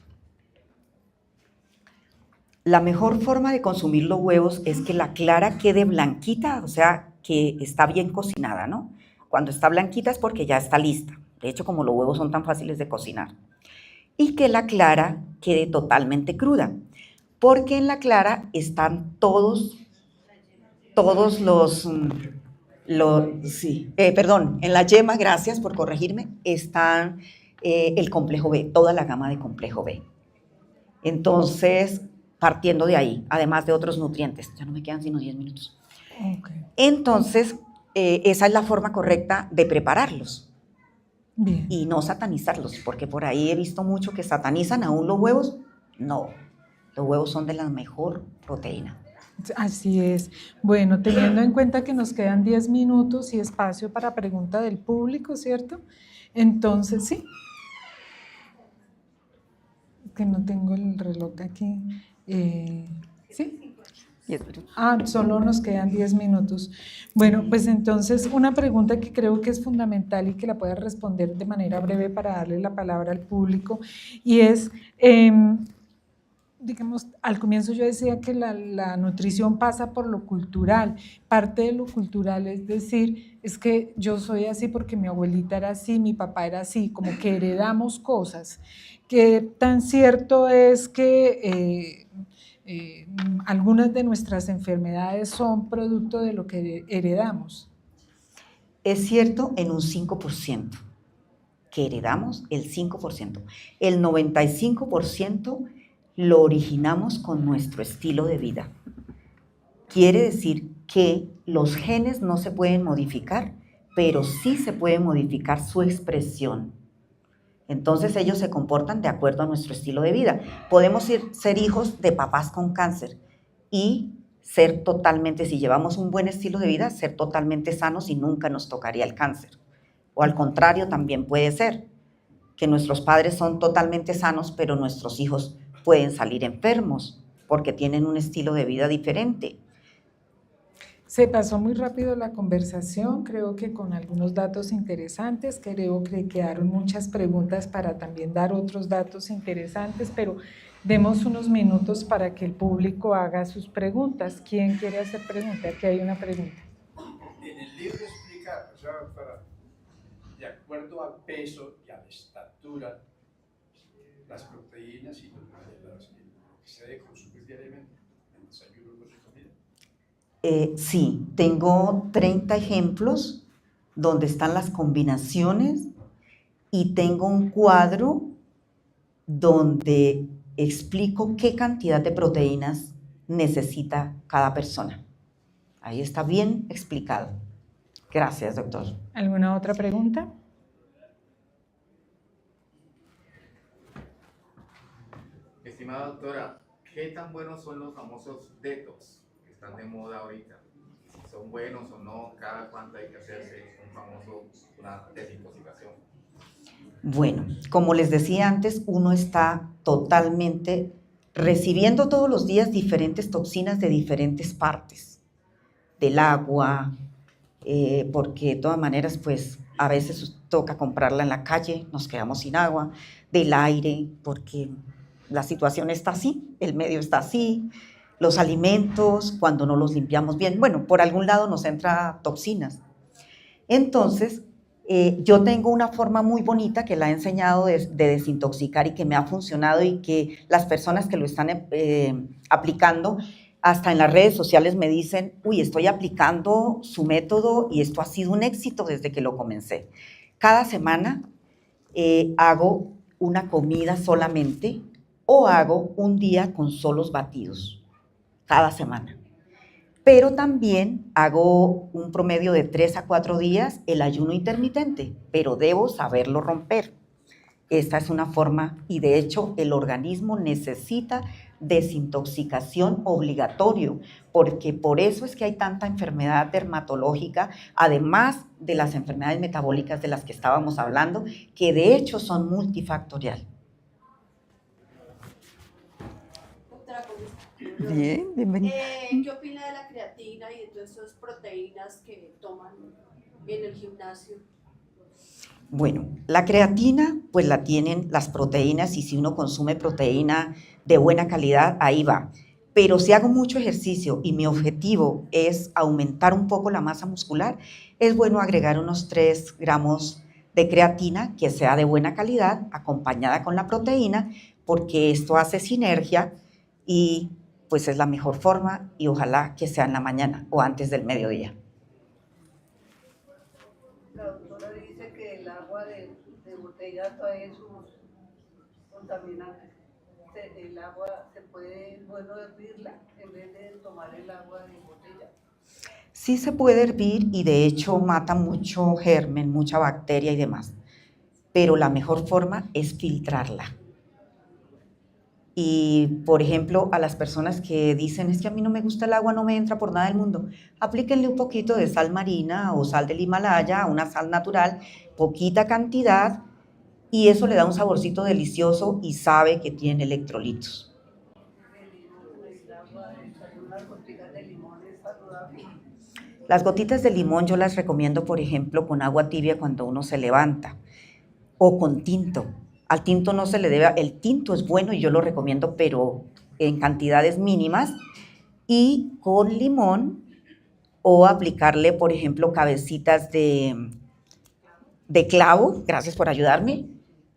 La mejor forma de consumir los huevos es que la clara quede blanquita, o sea, que está bien cocinada, ¿no? Cuando está blanquita es porque ya está lista. De hecho, como los huevos son tan fáciles de cocinar. Y que la clara quede totalmente cruda, porque en la clara están todos en la yema, gracias por corregirme, están el complejo B, toda la gama de complejo B. Entonces, partiendo de ahí, además de otros nutrientes, ya no me quedan sino 10 minutos. Okay. Entonces, esa es la forma correcta de prepararlos. Bien. Y no satanizarlos, porque por ahí he visto mucho que satanizan aún los huevos. No, los huevos son de la mejor proteína.
Así es. Bueno, teniendo en cuenta que nos quedan 10 minutos y espacio para pregunta del público, ¿cierto? Entonces, sí. Que no tengo el reloj aquí. ¿Sí? Solo nos quedan 10 minutos. Bueno, pues entonces una pregunta que creo que es fundamental y que la pueda responder de manera breve para darle la palabra al público, y es, digamos, al comienzo yo decía que la nutrición pasa por lo cultural. Parte de lo cultural es decir, es que yo soy así porque mi abuelita era así, mi papá era así, como que heredamos cosas. ¿Qué tan cierto es que algunas de nuestras enfermedades son producto de lo que heredamos?
Es cierto en un 5%, que heredamos el 5%. El 95% lo originamos con nuestro estilo de vida. Quiere decir que los genes no se pueden modificar, pero sí se puede modificar su expresión. Entonces ellos se comportan de acuerdo a nuestro estilo de vida. Podemos ser hijos de papás con cáncer y ser totalmente, si llevamos un buen estilo de vida, ser totalmente sanos y nunca nos tocaría el cáncer. O al contrario, también puede ser que nuestros padres son totalmente sanos, pero nuestros hijos pueden salir enfermos porque tienen un estilo de vida diferente.
Se pasó muy rápido la conversación, creo que con algunos datos interesantes, creo que quedaron muchas preguntas para también dar otros datos interesantes, pero demos unos minutos para que el público haga sus preguntas. ¿Quién quiere hacer pregunta? Aquí hay una pregunta.
En el libro explica, o sea, de acuerdo al peso y a la estatura, las proteínas y lo que se debe consumir diariamente en el desayuno, almuerzo y comida.
Sí, tengo 30 ejemplos donde están las combinaciones y tengo un cuadro donde explico qué cantidad de proteínas necesita cada persona. Ahí está bien explicado. Gracias, doctor.
¿Alguna otra pregunta?
Estimada doctora, ¿qué tan buenos son los famosos detox que están de moda ahorita? Si son buenos o no, cada cuánto hay que hacerse una desintoxicación.
Bueno, como les decía antes, uno está totalmente recibiendo todos los días diferentes toxinas de diferentes partes, del agua, porque de todas maneras, pues a veces toca comprarla en la calle, nos quedamos sin agua, del aire, porque la situación está así, el medio está así, los alimentos, cuando no los limpiamos bien, bueno, por algún lado nos entra toxinas. Entonces, yo tengo una forma muy bonita que la he enseñado de desintoxicar y que me ha funcionado y que las personas que lo están aplicando, hasta en las redes sociales me dicen, uy, estoy aplicando su método y esto ha sido un éxito desde que lo comencé. Cada semana hago una comida solamente o hago un día con solos batidos, cada semana. Pero también hago un promedio de 3 a 4 días el ayuno intermitente, pero debo saberlo romper. Esta es una forma y de hecho el organismo necesita desintoxicación obligatorio, porque por eso es que hay tanta enfermedad dermatológica, además de las enfermedades metabólicas de las que estábamos hablando, que de hecho son multifactorial. Bien, bienvenida.
¿Qué opina de la creatina y de todas esas proteínas que toman en el gimnasio?
Bueno, la creatina, pues la tienen las proteínas y si uno consume proteína de buena calidad, ahí va. Pero si hago mucho ejercicio y mi objetivo es aumentar un poco la masa muscular, es bueno agregar unos 3 gramos de creatina que sea de buena calidad, acompañada con la proteína, porque esto hace sinergia y pues es la mejor forma y ojalá que sea en la mañana o antes del mediodía.
La doctora dice que el agua de botella trae sus contaminantes. El agua se puede, bueno, hervirla en vez de tomar el agua de botella.
Sí se puede hervir y de hecho mata mucho germen, mucha bacteria y demás, pero la mejor forma es filtrarla. Y, por ejemplo, a las personas que dicen, es que a mí no me gusta el agua, no me entra por nada del mundo, aplíquenle un poquito de sal marina o sal del Himalaya, una sal natural, poquita cantidad, y eso le da un saborcito delicioso y sabe que tiene electrolitos. Las gotitas de limón yo las recomiendo, por ejemplo, con agua tibia cuando uno se levanta, o con tinto. Al tinto no se le debe, el tinto es bueno y yo lo recomiendo, pero en cantidades mínimas, y con limón, o aplicarle, por ejemplo, cabecitas de clavo, gracias por ayudarme,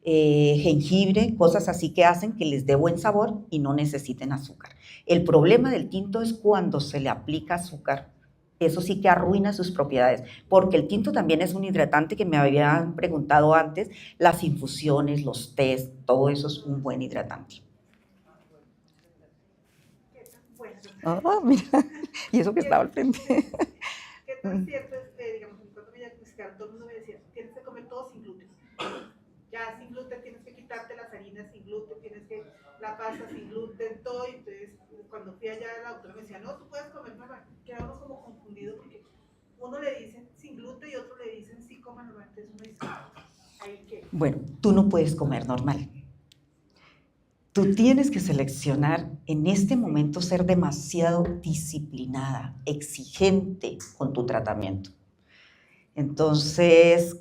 jengibre, cosas así que hacen que les dé buen sabor y no necesiten azúcar. El problema del tinto es cuando se le aplica azúcar. Eso sí que arruina sus propiedades, porque el tinto también es un hidratante que me habían preguntado antes, las infusiones, los tés, todo eso es un buen hidratante. Oh, mira, y eso que estaba al frente.
¿Qué tan cierto es, digamos, cuando me diagnosticaron, todo el mundo me decía, tienes que comer todo sin gluten? Ya sin gluten tienes que quitarte las harinas sin gluten, tienes que la pasta sin gluten, todo. Y entonces, cuando fui allá, la doctora me decía, no, tú puedes comer normal. Quedamos como confundidos porque uno le dicen sin gluten y otro le dicen sí coma normal. Entonces uno dice, ¿ahí qué?
Bueno, tú no puedes comer normal. Tú tienes que seleccionar en este momento, ser demasiado disciplinada, exigente con tu tratamiento. Entonces,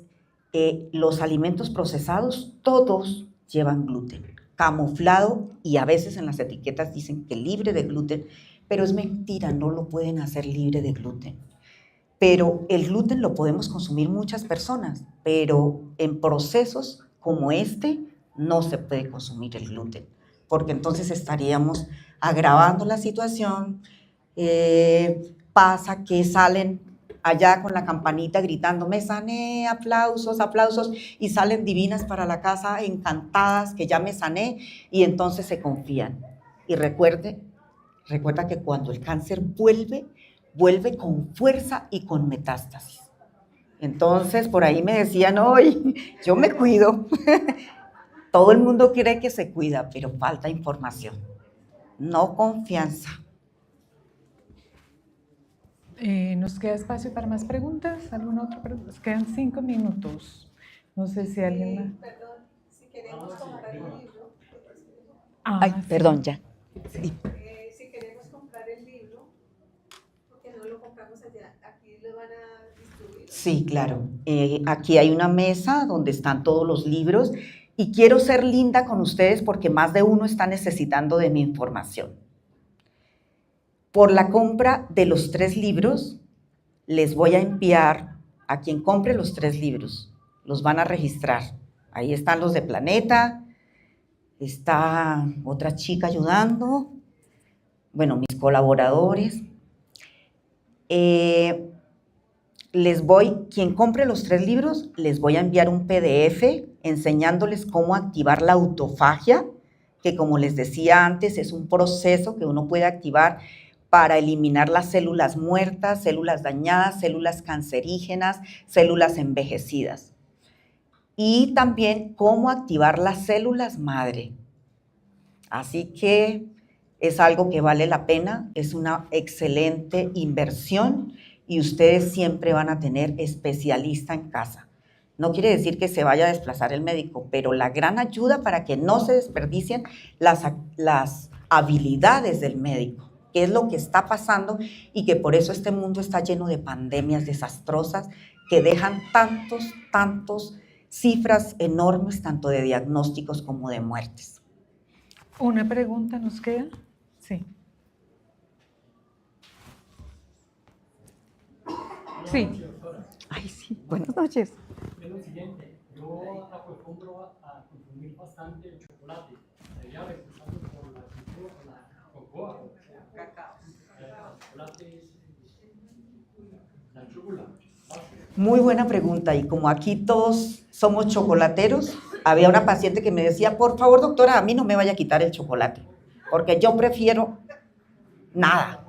los alimentos procesados, todos llevan gluten, camuflado, y a veces en las etiquetas dicen que libre de gluten, pero es mentira, no lo pueden hacer libre de gluten. Pero el gluten lo podemos consumir muchas personas, pero en procesos como este no se puede consumir el gluten, porque entonces estaríamos agravando la situación. Pasa que salen allá con la campanita gritando, me sané, aplausos, aplausos, y salen divinas para la casa, encantadas, que ya me sané, y entonces se confían. Y recuerda que cuando el cáncer vuelve con fuerza y con metástasis. Entonces, por ahí me decían, hoy yo me cuido. Todo el mundo cree que se cuida, pero falta información, no confianza.
¿Nos queda espacio para más preguntas? ¿Alguna otra pregunta? Nos quedan 5 minutos. No sé si alguien más.
Perdón, si queremos comprar el libro.
Ay, perdón, ya. Sí.
Si queremos comprar el libro, porque no lo compramos allá, aquí lo van a distribuir.
Sí, claro. Aquí hay una mesa donde están todos los libros y quiero ser linda con ustedes porque más de uno está necesitando de mi información. Por la compra de los 3 libros, les voy a enviar a quien compre los 3 libros. Los van a registrar. Ahí están los de Planeta, está otra chica ayudando, bueno, mis colaboradores. Quien compre los 3 libros, les voy a enviar un PDF enseñándoles cómo activar la autofagia, que como les decía antes, es un proceso que uno puede activar para eliminar las células muertas, células dañadas, células cancerígenas, células envejecidas. Y también cómo activar las células madre. Así que es algo que vale la pena, es una excelente inversión y ustedes siempre van a tener especialista en casa. No quiere decir que se vaya a desplazar el médico, pero la gran ayuda para que no se desperdicien las habilidades del médico, que es lo que está pasando y que por eso este mundo está lleno de pandemias desastrosas que dejan tantos cifras enormes, tanto de diagnósticos como de muertes.
¿Una pregunta nos queda? Sí. Sí.
Ay, sí, buenas noches.
Es lo siguiente, yo acostumbro a consumir bastante el chocolate, allá empezando por la cocoa,
Cacao.
chocolate es la chula.
Muy buena pregunta, y como aquí todos somos chocolateros, había una paciente que me decía, por favor, doctora, a mí no me vaya a quitar el chocolate, porque yo prefiero nada.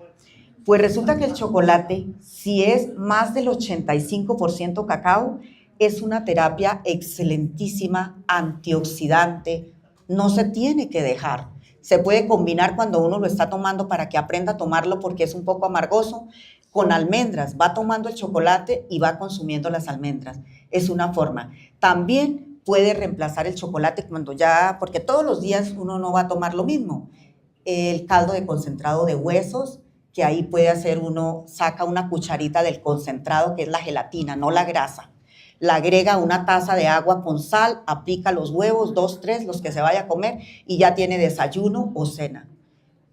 Pues resulta que el chocolate, si es más del 85% cacao, es una terapia excelentísima, antioxidante, no se tiene que dejar. Se puede combinar cuando uno lo está tomando para que aprenda a tomarlo porque es un poco amargoso, con almendras. Va tomando el chocolate y va consumiendo las almendras. Es una forma. También puede reemplazar el chocolate cuando ya, porque todos los días uno no va a tomar lo mismo. El caldo de concentrado de huesos, que ahí puede hacer uno, saca una cucharita del concentrado, que es la gelatina, no la grasa. La agrega a una taza de agua con sal, aplica los huevos, 2, 3, los que se vaya a comer, y ya tiene desayuno o cena.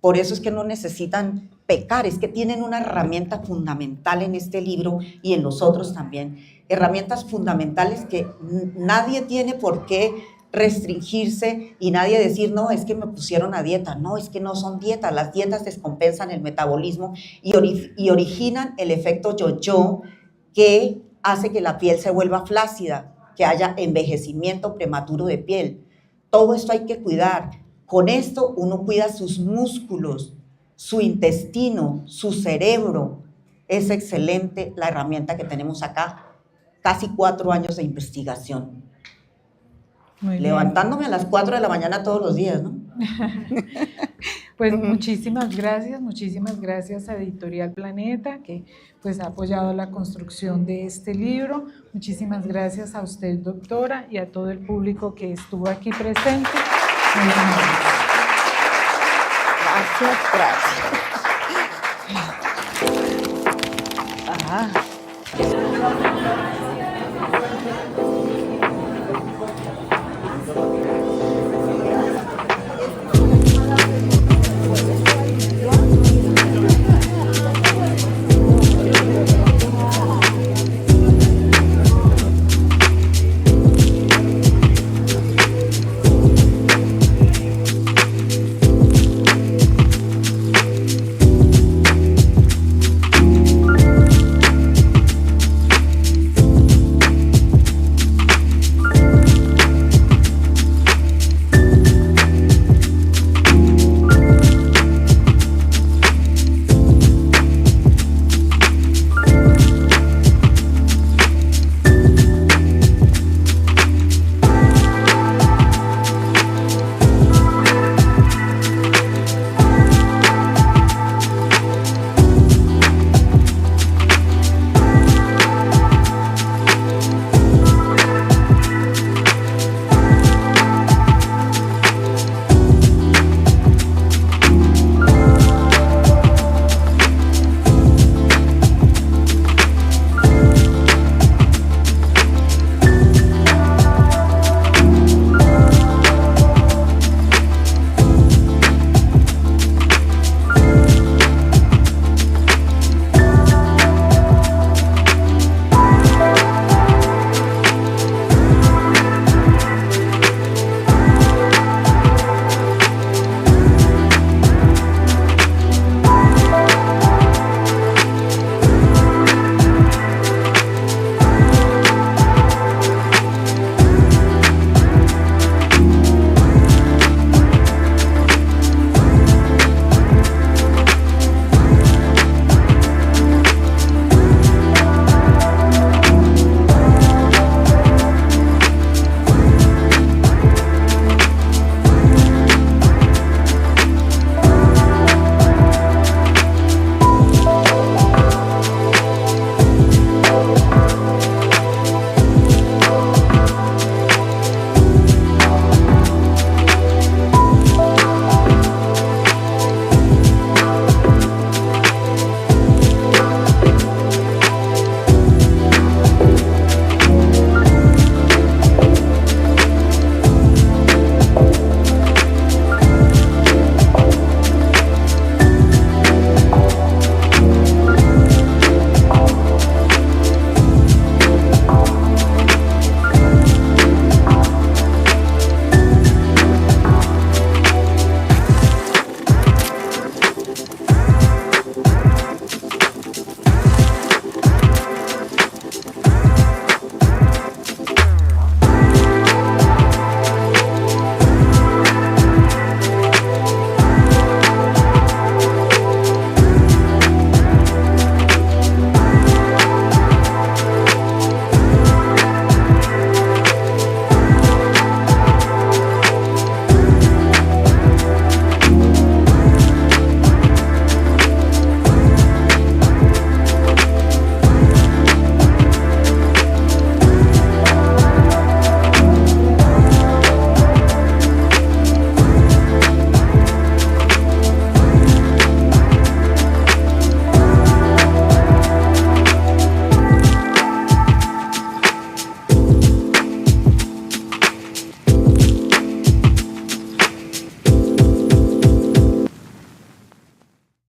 Por eso es que no necesitan pecar, es que tienen una herramienta fundamental en este libro y en los otros también. Herramientas fundamentales que nadie tiene por qué restringirse y nadie decir, no, es que me pusieron a dieta. No, es que no son dietas, las dietas descompensan el metabolismo y originan el efecto yo-yo que hace que la piel se vuelva flácida, que haya envejecimiento prematuro de piel. Todo esto hay que cuidar. Con esto uno cuida sus músculos, su intestino, su cerebro. Es excelente la herramienta que tenemos acá. Casi 4 años de investigación.
Muy bien.
Levantándome a las 4 de la mañana todos los días, ¿no?
Pues muchísimas gracias a Editorial Planeta, que pues ha apoyado la construcción de este libro. Muchísimas gracias a usted, doctora, y a todo el público que estuvo aquí presente. Muy amables.
Gracias. Ajá.